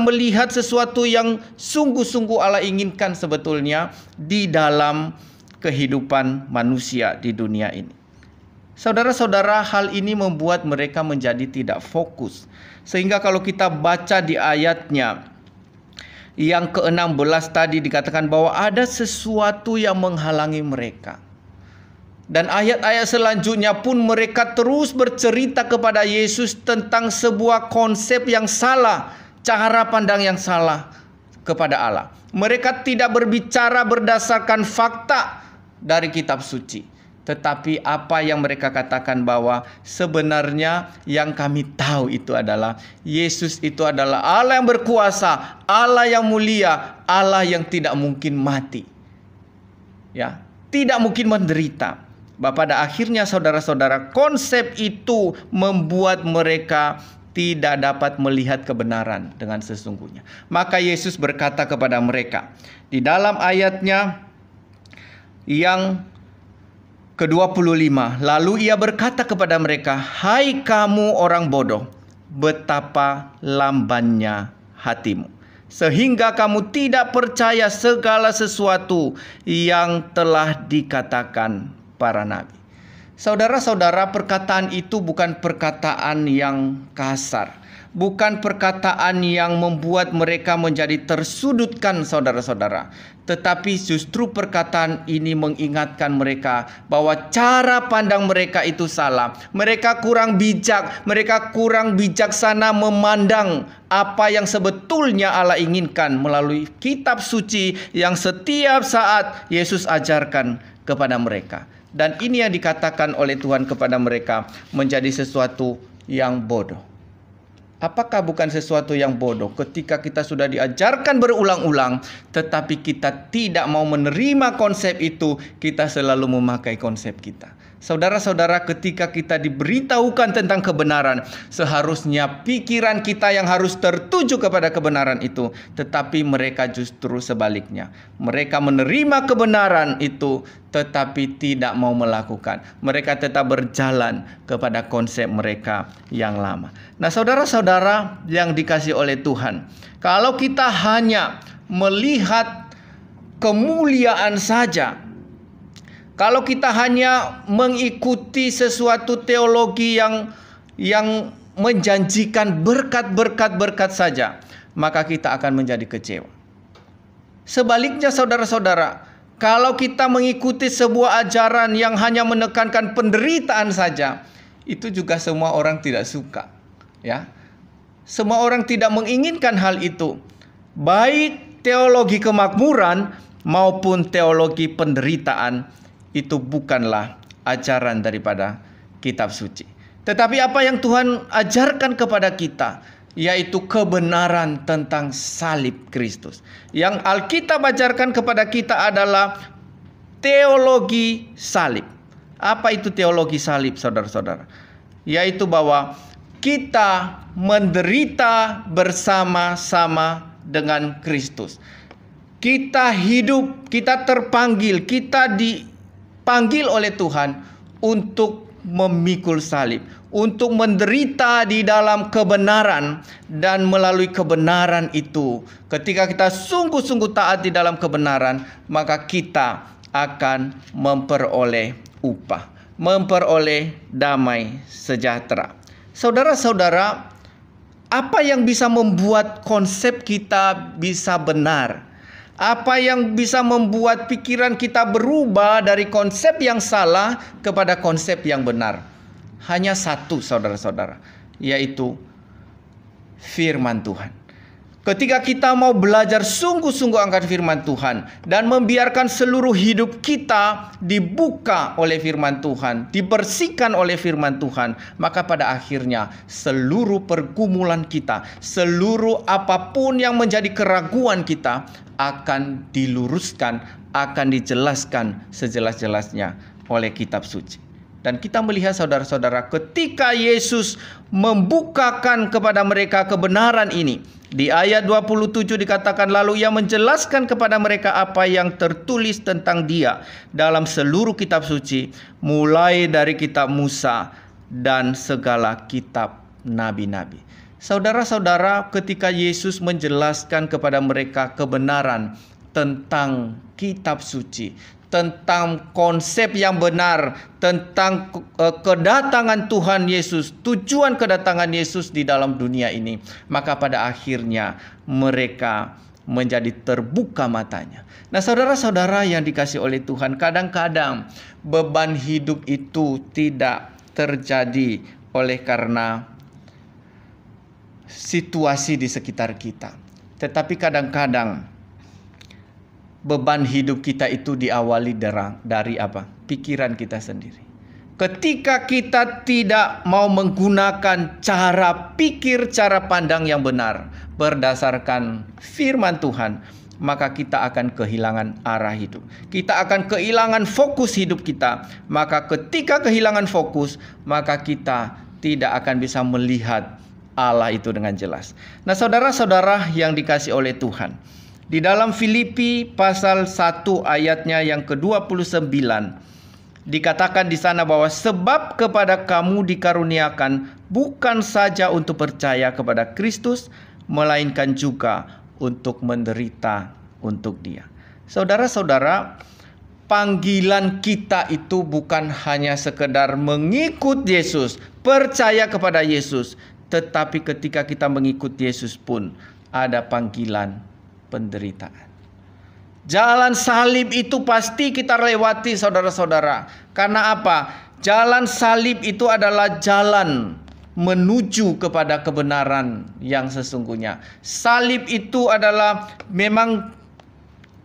Speaker 2: melihat sesuatu yang sungguh-sungguh Allah inginkan sebetulnya di dalam kehidupan manusia di dunia ini. Saudara-saudara, hal ini membuat mereka menjadi tidak fokus. Sehingga kalau kita baca di ayatnya yang ke-16 tadi dikatakan bahwa ada sesuatu yang menghalangi mereka. Dan ayat-ayat selanjutnya pun mereka terus bercerita kepada Yesus tentang sebuah konsep yang salah, cara pandang yang salah kepada Allah. Mereka tidak berbicara berdasarkan fakta dari kitab suci, tetapi apa yang mereka katakan bahwa sebenarnya yang kami tahu itu adalah Yesus itu adalah Allah yang berkuasa, Allah yang mulia, Allah yang tidak mungkin mati. Ya, tidak mungkin menderita. Pada akhirnya saudara-saudara, konsep itu membuat mereka tidak dapat melihat kebenaran dengan sesungguhnya. Maka Yesus berkata kepada mereka di dalam ayatnya yang ke-25, lalu ia berkata kepada mereka, "Hai kamu orang bodoh, betapa lambannya hatimu, sehingga kamu tidak percaya segala sesuatu yang telah dikatakan para nabi." Saudara-saudara, perkataan itu bukan perkataan yang kasar, bukan perkataan yang membuat mereka menjadi tersudutkan, saudara-saudara. Tetapi justru perkataan ini mengingatkan mereka bahwa cara pandang mereka itu salah. Mereka kurang bijak, mereka kurang bijaksana memandang apa yang sebetulnya Allah inginkan melalui kitab suci yang setiap saat Yesus ajarkan kepada mereka. Dan ini yang dikatakan oleh Tuhan kepada mereka menjadi sesuatu yang bodoh. Apakah bukan sesuatu yang bodoh ketika kita sudah diajarkan berulang-ulang, tetapi kita tidak mau menerima konsep itu, kita selalu memakai konsep kita. Saudara-saudara, ketika kita diberitahukan tentang kebenaran, seharusnya pikiran kita yang harus tertuju kepada kebenaran itu. Tetapi mereka justru sebaliknya. Mereka menerima kebenaran itu, tetapi tidak mau melakukan. Mereka tetap berjalan kepada konsep mereka yang lama. Nah, saudara-saudara yang dikasihi oleh Tuhan, kalau kita hanya melihat kemuliaan saja, kalau kita hanya mengikuti sesuatu teologi yang menjanjikan berkat saja, maka kita akan menjadi kecewa. Sebaliknya saudara-saudara, kalau kita mengikuti sebuah ajaran yang hanya menekankan penderitaan saja, itu juga semua orang tidak suka, ya. Semua orang tidak menginginkan hal itu. Baik teologi kemakmuran maupun teologi penderitaan, itu bukanlah ajaran daripada kitab suci. Tetapi apa yang Tuhan ajarkan kepada kita, yaitu kebenaran tentang salib Kristus. Yang Alkitab ajarkan kepada kita adalah teologi salib. Apa itu teologi salib, saudara-saudara? Yaitu bahwa kita menderita bersama-sama dengan Kristus. Kita hidup, kita terpanggil, kita dipanggil oleh Tuhan untuk memikul salib, untuk menderita di dalam kebenaran, dan melalui kebenaran itu, ketika kita sungguh-sungguh taat di dalam kebenaran, maka kita akan memperoleh upah, memperoleh damai sejahtera. Saudara-saudara, apa yang bisa membuat konsep kita bisa benar? Apa yang bisa membuat pikiran kita berubah dari konsep yang salah kepada konsep yang benar? Hanya satu, saudara-saudara, yaitu firman Tuhan. Ketika kita mau belajar sungguh-sungguh akan firman Tuhan dan membiarkan seluruh hidup kita dibuka oleh firman Tuhan, dibersihkan oleh firman Tuhan, maka pada akhirnya seluruh pergumulan kita, seluruh apapun yang menjadi keraguan kita akan diluruskan, akan dijelaskan sejelas-jelasnya oleh kitab suci. Dan kita melihat saudara-saudara, ketika Yesus membukakan kepada mereka kebenaran ini, di ayat 27 dikatakan, lalu ia menjelaskan kepada mereka apa yang tertulis tentang dia dalam seluruh kitab suci, mulai dari kitab Musa dan segala kitab nabi-nabi. Saudara-saudara, ketika Yesus menjelaskan kepada mereka kebenaran tentang kitab suci, tentang konsep yang benar, tentang kedatangan Tuhan Yesus, tujuan kedatangan Yesus di dalam dunia ini, maka pada akhirnya mereka menjadi terbuka matanya. Nah, saudara-saudara yang dikasihi oleh Tuhan, kadang-kadang beban hidup itu tidak terjadi oleh karena situasi di sekitar kita, tetapi kadang-kadang beban hidup kita itu diawali dari apa? Pikiran kita sendiri. Ketika kita tidak mau menggunakan cara pikir, cara pandang yang benar berdasarkan firman Tuhan, maka kita akan kehilangan arah hidup. Kita akan kehilangan fokus hidup kita. Maka ketika kehilangan fokus, maka kita tidak akan bisa melihat Allah itu dengan jelas. Nah, saudara-saudara yang dikasihi oleh Tuhan, di dalam Filipi pasal 1 ayatnya yang ke-29 dikatakan di sana bahwa sebab kepada kamu dikaruniakan bukan saja untuk percaya kepada Kristus, melainkan juga untuk menderita untuk Dia. Saudara-saudara, panggilan kita itu bukan hanya sekedar mengikut Yesus, percaya kepada Yesus, tetapi ketika kita mengikut Yesus pun ada panggilan penderitaan. Jalan salib itu pasti kita lewati, saudara-saudara. Karena apa? Jalan salib itu adalah jalan menuju kepada kebenaran yang sesungguhnya. Salib itu adalah memang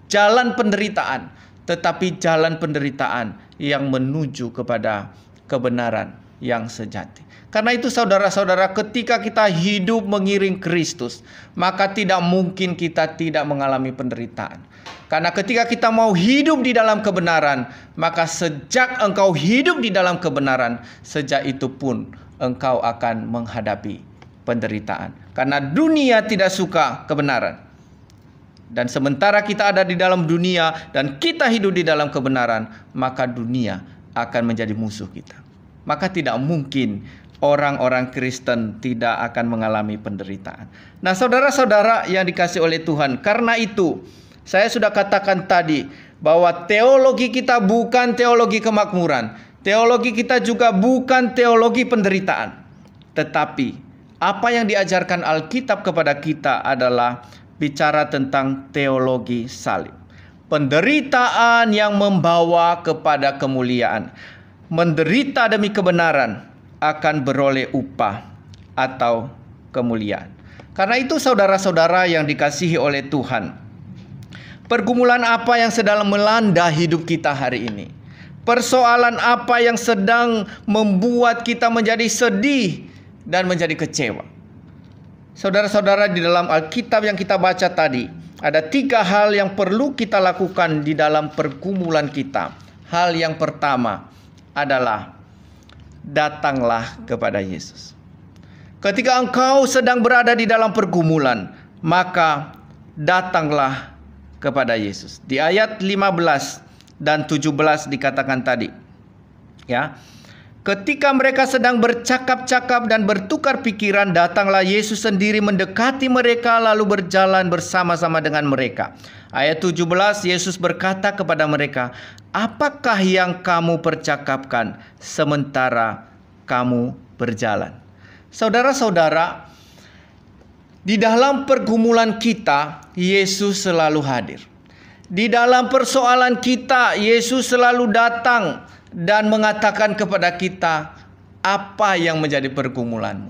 Speaker 2: jalan penderitaan, tetapi jalan penderitaan yang menuju kepada kebenaran yang sejati. Karena itu saudara-saudara, ketika kita hidup mengiring Kristus, maka tidak mungkin kita tidak mengalami penderitaan. Karena ketika kita mau hidup di dalam kebenaran, maka sejak engkau hidup di dalam kebenaran, sejak itu pun engkau akan menghadapi penderitaan. Karena dunia tidak suka kebenaran. Dan sementara kita ada di dalam dunia dan kita hidup di dalam kebenaran, maka dunia akan menjadi musuh kita. Maka tidak mungkin orang-orang Kristen tidak akan mengalami penderitaan. Nah, saudara-saudara yang dikasihi oleh Tuhan, karena itu saya sudah katakan tadi bahwa teologi kita bukan teologi kemakmuran. Teologi kita juga bukan teologi penderitaan. Tetapi apa yang diajarkan Alkitab kepada kita adalah bicara tentang teologi salib. Penderitaan yang membawa kepada kemuliaan. Menderita demi kebenaran akan beroleh upah atau kemuliaan. Karena itu saudara-saudara yang dikasihi oleh Tuhan, pergumulan apa yang sedang melanda hidup kita hari ini? Persoalan apa yang sedang membuat kita menjadi sedih dan menjadi kecewa? Saudara-saudara, di dalam Alkitab yang kita baca tadi, ada 3 hal yang perlu kita lakukan di dalam pergumulan kita. Hal yang pertama adalah datanglah kepada Yesus. Ketika engkau sedang berada di dalam pergumulan, maka datanglah kepada Yesus. Di ayat 15 dan 17 dikatakan tadi, ya. Ketika mereka sedang bercakap-cakap dan bertukar pikiran, datanglah Yesus sendiri mendekati mereka lalu berjalan bersama-sama dengan mereka. Ayat 17, Yesus berkata kepada mereka, "Apakah yang kamu percakapkan sementara kamu berjalan?" Saudara-saudara, di dalam pergumulan kita, Yesus selalu hadir. Di dalam persoalan kita, Yesus selalu datang dan mengatakan kepada kita apa yang menjadi pergumulanmu.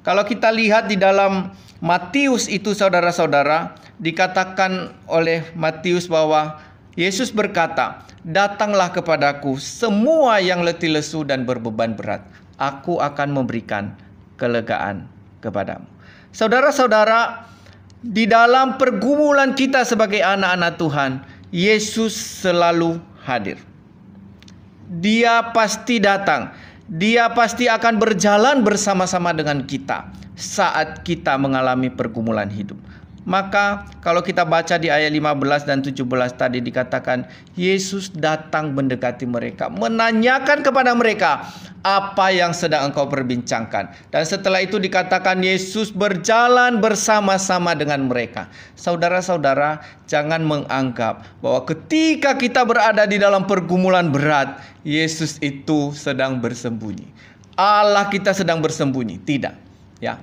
Speaker 2: Kalau kita lihat di dalam Matius itu, saudara-saudara, dikatakan oleh Matius bahwa Yesus berkata, "Datanglah kepadaku semua yang letih lesu dan berbeban berat. Aku akan memberikan kelegaan kepadamu." Saudara-saudara, di dalam pergumulan kita sebagai anak-anak Tuhan, Yesus selalu hadir. Dia pasti datang. Dia pasti akan berjalan bersama-sama dengan kita saat kita mengalami pergumulan hidup. Maka kalau kita baca di ayat 15 dan 17 tadi dikatakan Yesus datang mendekati mereka, menanyakan kepada mereka apa yang sedang engkau perbincangkan. Dan setelah itu dikatakan Yesus berjalan bersama-sama dengan mereka. Saudara-saudara, jangan menganggap bahwa ketika kita berada di dalam pergumulan berat, Yesus itu sedang bersembunyi. Allah kita sedang bersembunyi. Tidak, ya.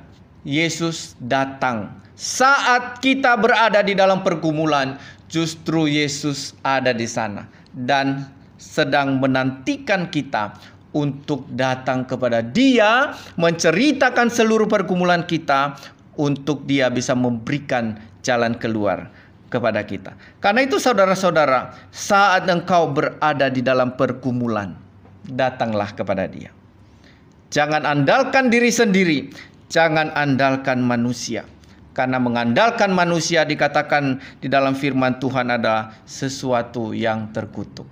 Speaker 2: Yesus datang saat kita berada di dalam pergumulan. Justru Yesus ada di sana dan sedang menantikan kita untuk datang kepada Dia, menceritakan seluruh pergumulan kita, untuk Dia bisa memberikan jalan keluar kepada kita. Karena itu saudara-saudara, saat engkau berada di dalam pergumulan, datanglah kepada Dia. Jangan andalkan diri sendiri, jangan andalkan manusia. Karena mengandalkan manusia dikatakan di dalam firman Tuhan ada sesuatu yang terkutuk.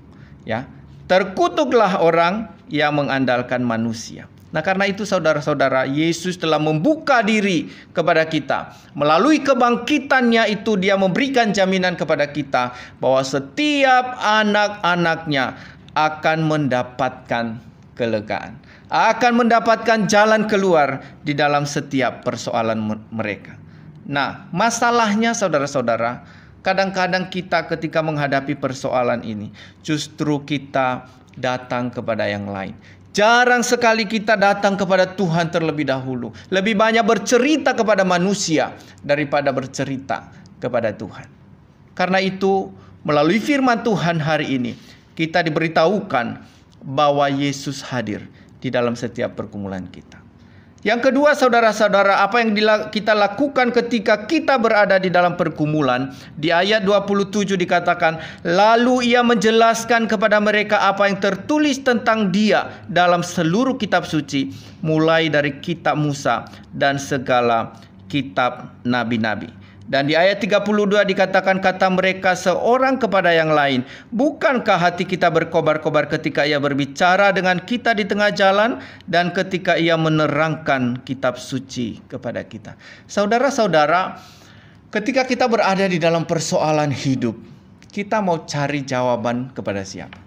Speaker 2: Ya, terkutuklah orang yang mengandalkan manusia. Nah, karena itu saudara-saudara, Yesus telah membuka diri kepada kita. Melalui kebangkitannya itu Dia memberikan jaminan kepada kita bahwa setiap anak-anaknya akan mendapatkan kelegaan, akan mendapatkan jalan keluar di dalam setiap persoalan mereka. Nah, masalahnya saudara-saudara, kadang-kadang kita ketika menghadapi persoalan ini, justru kita datang kepada yang lain. Jarang sekali kita datang kepada Tuhan terlebih dahulu. Lebih banyak bercerita kepada manusia daripada bercerita kepada Tuhan. Karena itu, melalui firman Tuhan hari ini, kita diberitahukan bahwa Yesus hadir di dalam setiap pergumulan kita. Yang kedua, saudara-saudara, apa yang kita lakukan ketika kita berada di dalam pergumulan? Di ayat 27 dikatakan, lalu Ia menjelaskan kepada mereka apa yang tertulis tentang Dia dalam seluruh kitab suci, mulai dari kitab Musa dan segala kitab nabi-nabi. Dan di ayat 32 dikatakan, kata mereka seorang kepada yang lain, bukankah hati kita berkobar-kobar ketika Ia berbicara dengan kita di tengah jalan dan ketika Ia menerangkan kitab suci kepada kita? Saudara-saudara, ketika kita berada di dalam persoalan hidup, kita mau cari jawaban kepada siapa?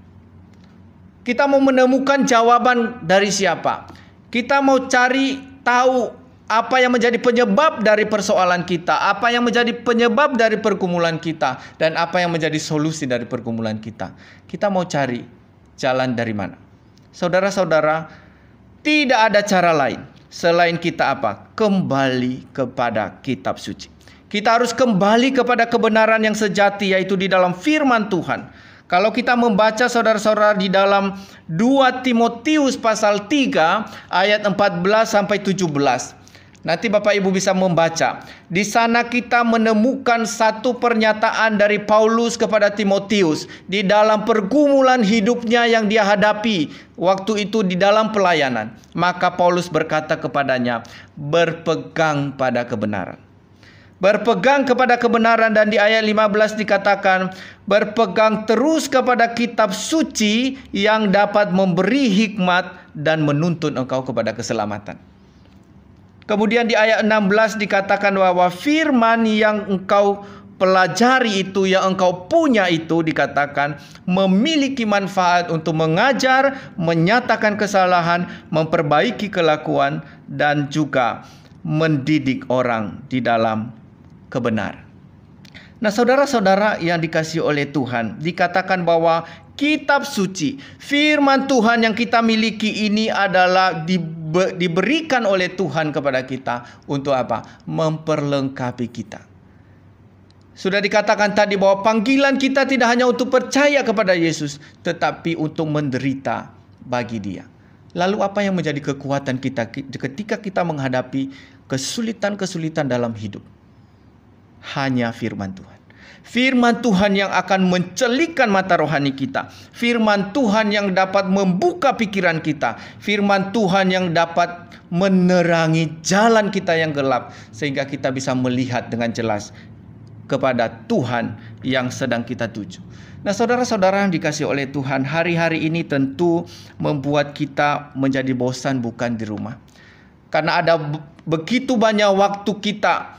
Speaker 2: Kita mau menemukan jawaban dari siapa? Kita mau cari tahu apa yang menjadi penyebab dari persoalan kita, apa yang menjadi penyebab dari pergumulan kita, dan apa yang menjadi solusi dari pergumulan kita. Kita mau cari jalan dari mana? Saudara-saudara, tidak ada cara lain selain kita apa? Kembali kepada kitab suci. Kita harus kembali kepada kebenaran yang sejati, yaitu di dalam firman Tuhan. Kalau kita membaca saudara-saudara di dalam 2 Timotius pasal 3 ayat 14 sampai 17. Nanti Bapak Ibu bisa membaca. Di sana kita menemukan satu pernyataan dari Paulus kepada Timotius di dalam pergumulan hidupnya yang dia hadapi waktu itu di dalam pelayanan. Maka Paulus berkata kepadanya, berpegang pada kebenaran. Berpegang kepada kebenaran, dan di ayat 15 dikatakan, berpegang terus kepada kitab suci yang dapat memberi hikmat dan menuntun engkau kepada keselamatan. Kemudian di ayat 16 dikatakan bahwa firman yang engkau pelajari itu, yang engkau punya itu, dikatakan memiliki manfaat untuk mengajar, menyatakan kesalahan, memperbaiki kelakuan, dan juga mendidik orang di dalam kebenaran. Nah, saudara-saudara yang dikasihi oleh Tuhan, dikatakan bahwa kitab suci, firman Tuhan yang kita miliki ini adalah diberikan oleh Tuhan kepada kita untuk apa? Memperlengkapi kita. Sudah dikatakan tadi bahwa panggilan kita tidak hanya untuk percaya kepada Yesus, tetapi untuk menderita bagi Dia. Lalu apa yang menjadi kekuatan kita ketika kita menghadapi kesulitan-kesulitan dalam hidup? Hanya firman Tuhan. Firman Tuhan yang akan mencelikan mata rohani kita. Firman Tuhan yang dapat membuka pikiran kita. Firman Tuhan yang dapat menerangi jalan kita yang gelap, sehingga kita bisa melihat dengan jelas kepada Tuhan yang sedang kita tuju. Nah, saudara-saudara yang dikasihi oleh Tuhan, hari-hari ini tentu membuat kita menjadi bosan bukan di rumah. Karena ada begitu banyak waktu kita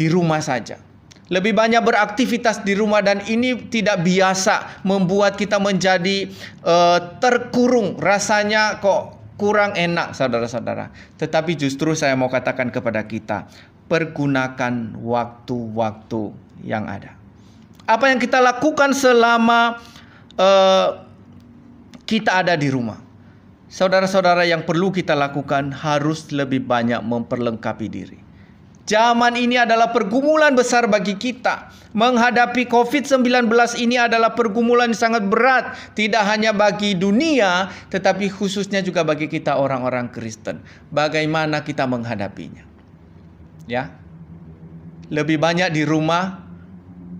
Speaker 2: di rumah saja. lebih banyak beraktivitas di rumah, dan ini tidak biasa, membuat kita menjadi terkurung. Rasanya kok kurang enak, saudara-saudara. Tetapi justru saya mau katakan kepada kita, pergunakan waktu-waktu yang ada. Apa yang kita lakukan selama kita ada di rumah? Saudara-saudara, yang perlu kita lakukan harus lebih banyak memperlengkapi diri. Zaman ini adalah pergumulan besar bagi kita. Menghadapi COVID-19 ini adalah pergumulan yang sangat berat. Tidak hanya bagi dunia, tetapi khususnya juga bagi kita orang-orang Kristen. Bagaimana kita menghadapinya? Ya, lebih banyak di rumah,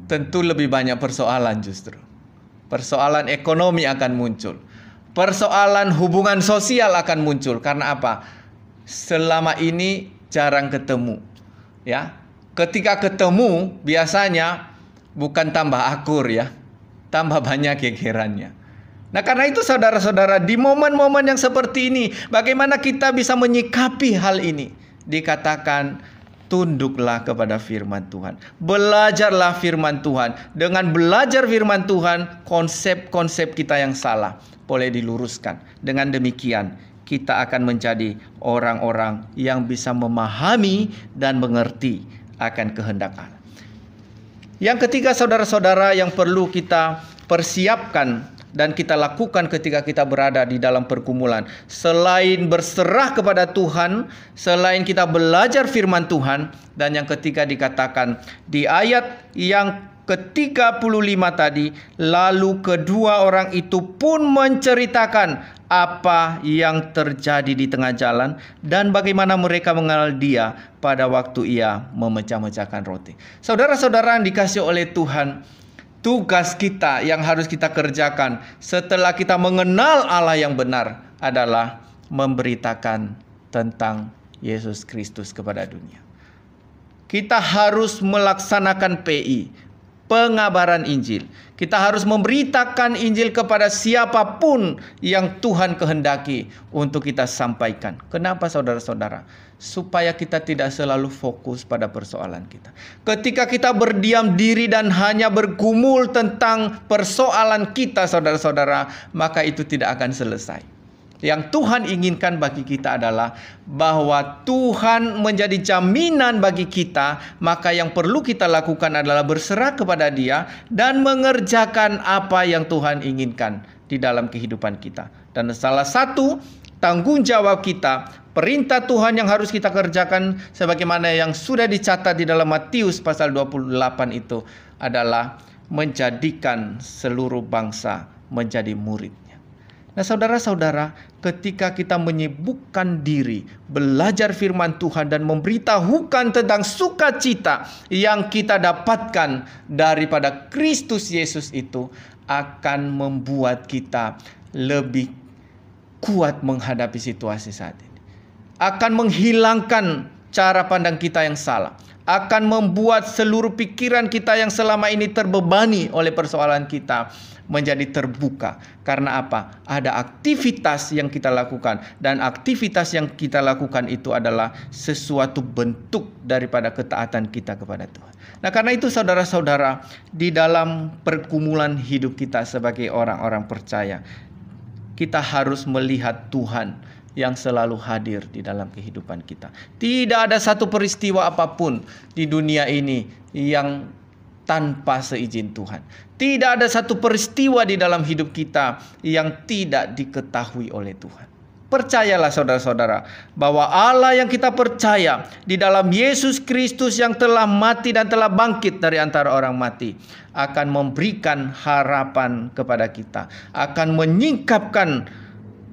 Speaker 2: tentu lebih banyak persoalan justru. Persoalan ekonomi akan muncul. Persoalan hubungan sosial akan muncul. Karena apa? Selama ini jarang ketemu. Ya, ketika ketemu biasanya bukan tambah akur ya, tambah banyak gegerannya. Nah, karena itu saudara-saudara, di momen-momen yang seperti ini, bagaimana kita bisa menyikapi hal ini? Dikatakan, tunduklah kepada firman Tuhan. Belajarlah firman Tuhan. Dengan belajar firman Tuhan, konsep-konsep kita yang salah boleh diluruskan. Dengan demikian, kita akan menjadi orang-orang yang bisa memahami dan mengerti akan kehendak Allah. Yang ketiga, saudara-saudara, yang perlu kita persiapkan dan kita lakukan ketika kita berada di dalam pergumulan, selain berserah kepada Tuhan, selain kita belajar firman Tuhan, dan yang ketiga dikatakan di ayat yang ke-35 tadi, lalu kedua orang itu pun menceritakan apa yang terjadi di tengah jalan dan bagaimana mereka mengenal Dia pada waktu Ia memecah-mecahkan roti. Saudara-saudara yang dikasihi oleh Tuhan, tugas kita yang harus kita kerjakan setelah kita mengenal Allah yang benar adalah memberitakan tentang Yesus Kristus kepada dunia. Kita harus melaksanakan PI, pengabaran Injil. Kita harus memberitakan Injil kepada siapapun yang Tuhan kehendaki untuk kita sampaikan. Kenapa, saudara-saudara? Supaya kita tidak selalu fokus pada persoalan kita. Ketika kita berdiam diri dan hanya bergumul tentang persoalan kita, saudara-saudara, maka itu tidak akan selesai. Yang Tuhan inginkan bagi kita adalah bahwa Tuhan menjadi jaminan bagi kita. Maka yang perlu kita lakukan adalah berserah kepada Dia dan mengerjakan apa yang Tuhan inginkan di dalam kehidupan kita. Dan salah satu tanggung jawab kita, perintah Tuhan yang harus kita kerjakan sebagaimana yang sudah dicatat di dalam Matius pasal 28 itu adalah menjadikan seluruh bangsa menjadi murid. Nah, saudara-saudara, ketika kita menyibukkan diri, belajar firman Tuhan dan memberitahukan tentang sukacita yang kita dapatkan daripada Kristus Yesus itu, akan membuat kita lebih kuat menghadapi situasi saat ini. Akan menghilangkan cara pandang kita yang salah. Akan membuat seluruh pikiran kita yang selama ini terbebani oleh persoalan kita menjadi terbuka. Karena apa? Ada aktivitas yang kita lakukan. Dan aktivitas yang kita lakukan itu adalah sesuatu bentuk daripada ketaatan kita kepada Tuhan. Nah, karena itu saudara-saudara, di dalam pergumulan hidup kita sebagai orang-orang percaya, kita harus melihat Tuhan yang selalu hadir di dalam kehidupan kita. Tidak ada satu peristiwa apapun di dunia ini yang tanpa seizin Tuhan. Tidak ada satu peristiwa di dalam hidup kita yang tidak diketahui oleh Tuhan. Percayalah saudara-saudara bahwa Allah yang kita percaya di dalam Yesus Kristus yang telah mati dan telah bangkit dari antara orang mati akan memberikan harapan kepada kita, akan menyingkapkan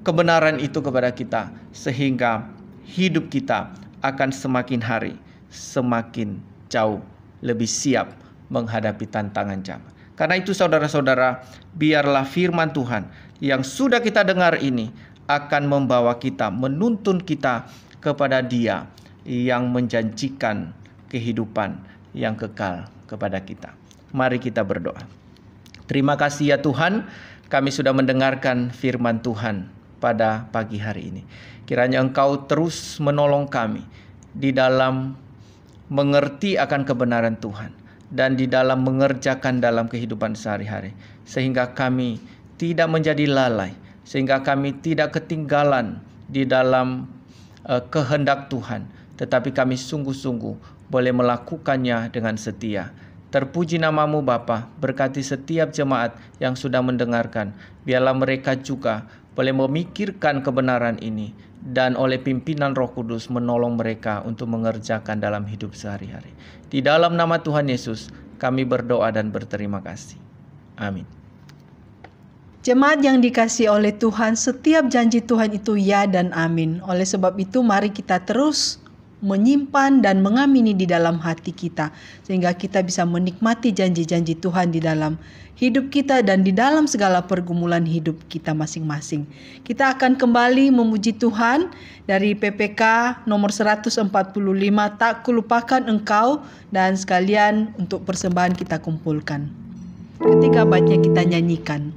Speaker 2: kebenaran itu kepada kita, sehingga hidup kita akan semakin hari semakin jauh lebih siap menghadapi tantangan zaman. Karena itu saudara-saudara, biarlah firman Tuhan yang sudah kita dengar ini akan membawa kita, menuntun kita kepada Dia yang menjanjikan kehidupan yang kekal kepada kita. Mari kita berdoa. Terima kasih ya Tuhan, kami sudah mendengarkan firman Tuhan pada pagi hari ini. Kiranya Engkau terus menolong kami di dalam mengerti akan kebenaran Tuhan, dan di dalam mengerjakan dalam kehidupan sehari-hari. Sehingga kami tidak menjadi lalai, sehingga kami tidak ketinggalan di dalam kehendak Tuhan, tetapi kami sungguh-sungguh boleh melakukannya dengan setia. Terpuji namamu Bapa, berkati setiap jemaat yang sudah mendengarkan. Biarlah mereka juga boleh memikirkan kebenaran ini, dan oleh pimpinan Roh Kudus menolong mereka untuk mengerjakan dalam hidup sehari-hari. Di dalam nama Tuhan Yesus kami berdoa dan berterima kasih. Amin.
Speaker 1: Jemaat yang dikasihi oleh Tuhan, setiap janji Tuhan itu ya dan amin. Oleh sebab itu mari kita terus menyimpan dan mengamini di dalam hati kita, sehingga kita bisa menikmati janji-janji Tuhan di dalam hidup kita dan di dalam segala pergumulan hidup kita masing-masing. Kita akan kembali memuji Tuhan dari PPK nomor 145, Tak Kulupakan Engkau, dan sekalian untuk persembahan kita kumpulkan. Ketika baitnya kita nyanyikan.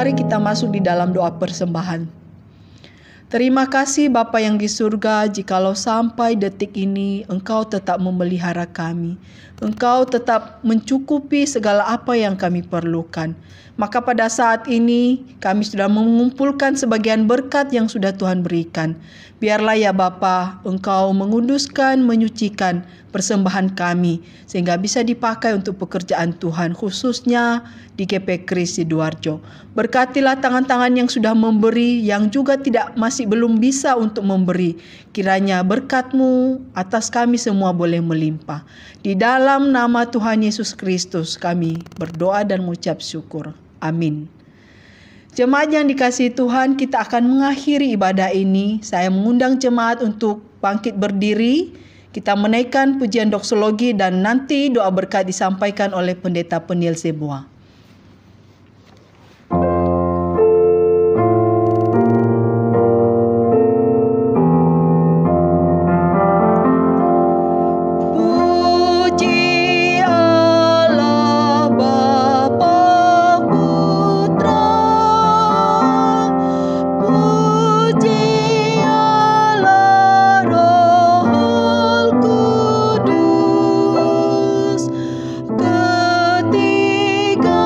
Speaker 1: Mari kita masuk di dalam doa persembahan. Terima kasih Bapa yang di surga, jikalau sampai detik ini Engkau tetap memelihara kami. Engkau tetap mencukupi segala apa yang kami perlukan. Maka pada saat ini kami sudah mengumpulkan sebagian berkat yang sudah Tuhan berikan. Biarlah ya Bapa, Engkau menguduskan, menyucikan persembahan kami, sehingga bisa dipakai untuk pekerjaan Tuhan, khususnya di GP Kris Sidoarjo. Berkatilah tangan-tangan yang sudah memberi, yang juga masih belum bisa untuk memberi. Kiranya berkat-Mu atas kami semua boleh melimpah. Di dalam nama Tuhan Yesus Kristus kami berdoa dan mengucap syukur. Amin. Jemaat yang dikasihi Tuhan, kita akan mengakhiri ibadah ini. Saya mengundang jemaat untuk bangkit berdiri. Kita menaikkan pujian doksologi dan nanti doa berkat disampaikan oleh Pendeta Peniel Sebuah.
Speaker 3: Ketika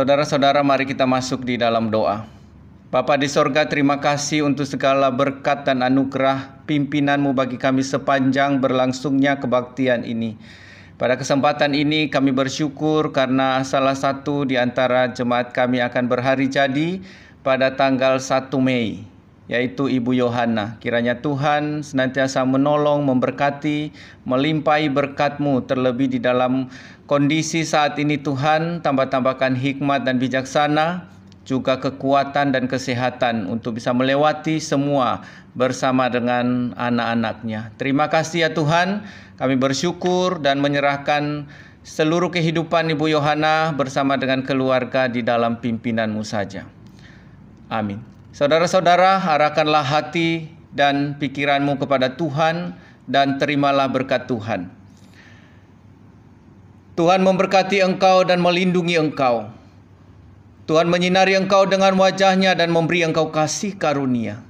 Speaker 2: Saudara-saudara, mari kita masuk di dalam doa. Bapa di sorga, terima kasih untuk segala berkat dan anugerah pimpinan-Mu bagi kami sepanjang berlangsungnya kebaktian ini. Pada kesempatan ini kami bersyukur karena salah satu di antara jemaat kami akan berhari jadi pada tanggal 1 Mei, yaitu Ibu Yohana. Kiranya Tuhan senantiasa menolong, memberkati, melimpahi berkat-Mu terlebih di dalam kondisi saat ini. Tuhan, tambah-tambahkan hikmat dan bijaksana, juga kekuatan dan kesehatan untuk bisa melewati semua bersama dengan anak-anak-Nya. Terima kasih ya Tuhan, kami bersyukur dan menyerahkan seluruh kehidupan Ibu Yohana bersama dengan keluarga di dalam pimpinan-Mu saja. Amin. Saudara-saudara, arahkanlah hati dan pikiranmu kepada Tuhan dan terimalah berkat Tuhan. Tuhan memberkati engkau dan melindungi engkau. Tuhan menyinari engkau dengan wajah-Nya dan memberi engkau kasih karunia.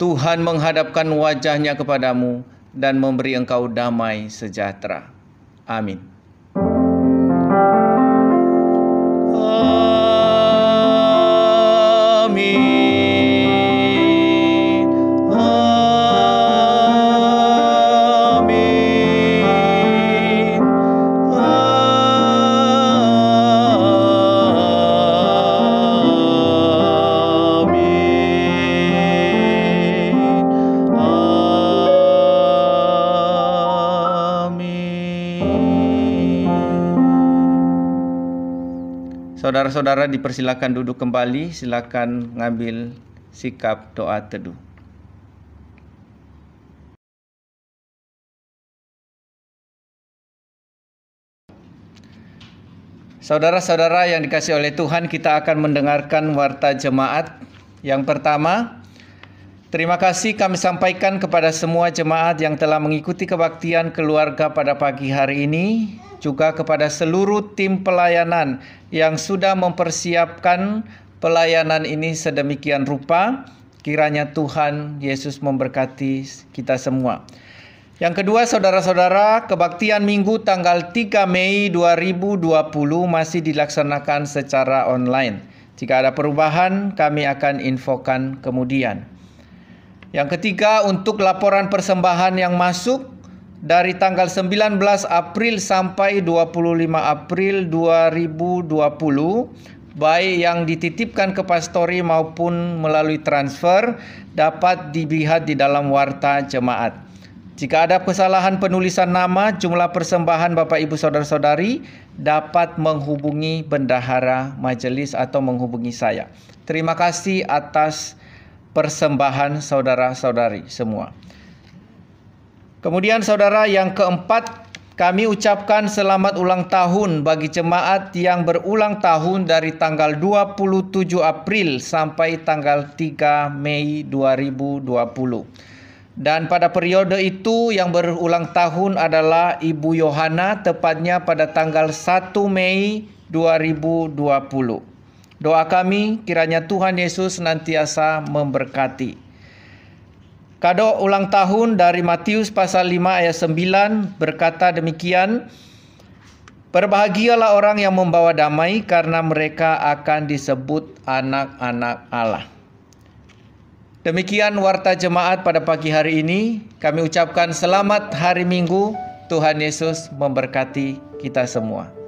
Speaker 2: Tuhan menghadapkan wajah-Nya kepadamu dan memberi engkau damai sejahtera. Amin. Saudara-saudara dipersilakan duduk kembali, silakan ngambil sikap doa teduh. Saudara-saudara yang dikasihi oleh Tuhan, kita akan mendengarkan warta jemaat. Yang pertama, terima kasih kami sampaikan kepada semua jemaat yang telah mengikuti kebaktian keluarga pada pagi hari ini, juga kepada seluruh tim pelayanan yang sudah mempersiapkan pelayanan ini sedemikian rupa. Kiranya Tuhan Yesus memberkati kita semua. Yang kedua, saudara-saudara, kebaktian Minggu tanggal 3 Mei 2020 masih dilaksanakan secara online. Jika ada perubahan, kami akan infokan kemudian. Yang ketiga, untuk laporan persembahan yang masuk dari tanggal 19 April sampai 25 April 2020, baik yang dititipkan ke pastori maupun melalui transfer, dapat dilihat di dalam warta jemaat. Jika ada kesalahan penulisan nama, jumlah persembahan Bapak Ibu Saudara-saudari, dapat menghubungi bendahara majelis atau menghubungi saya. Terima kasih atas persembahan saudara-saudari semua. Kemudian saudara, yang keempat, kami ucapkan selamat ulang tahun bagi jemaat yang berulang tahun dari tanggal 27 April sampai tanggal 3 Mei 2020. Dan pada periode itu yang berulang tahun adalah Ibu Yohana, tepatnya pada tanggal 1 Mei 2020. Doa kami kiranya Tuhan Yesus senantiasa memberkati. Kado ulang tahun dari Matius pasal 5 ayat 9 berkata demikian, "Berbahagialah orang yang membawa damai, karena mereka akan disebut anak-anak Allah." Demikian warta jemaat pada pagi hari ini. Kami ucapkan selamat hari Minggu. Tuhan Yesus memberkati kita semua.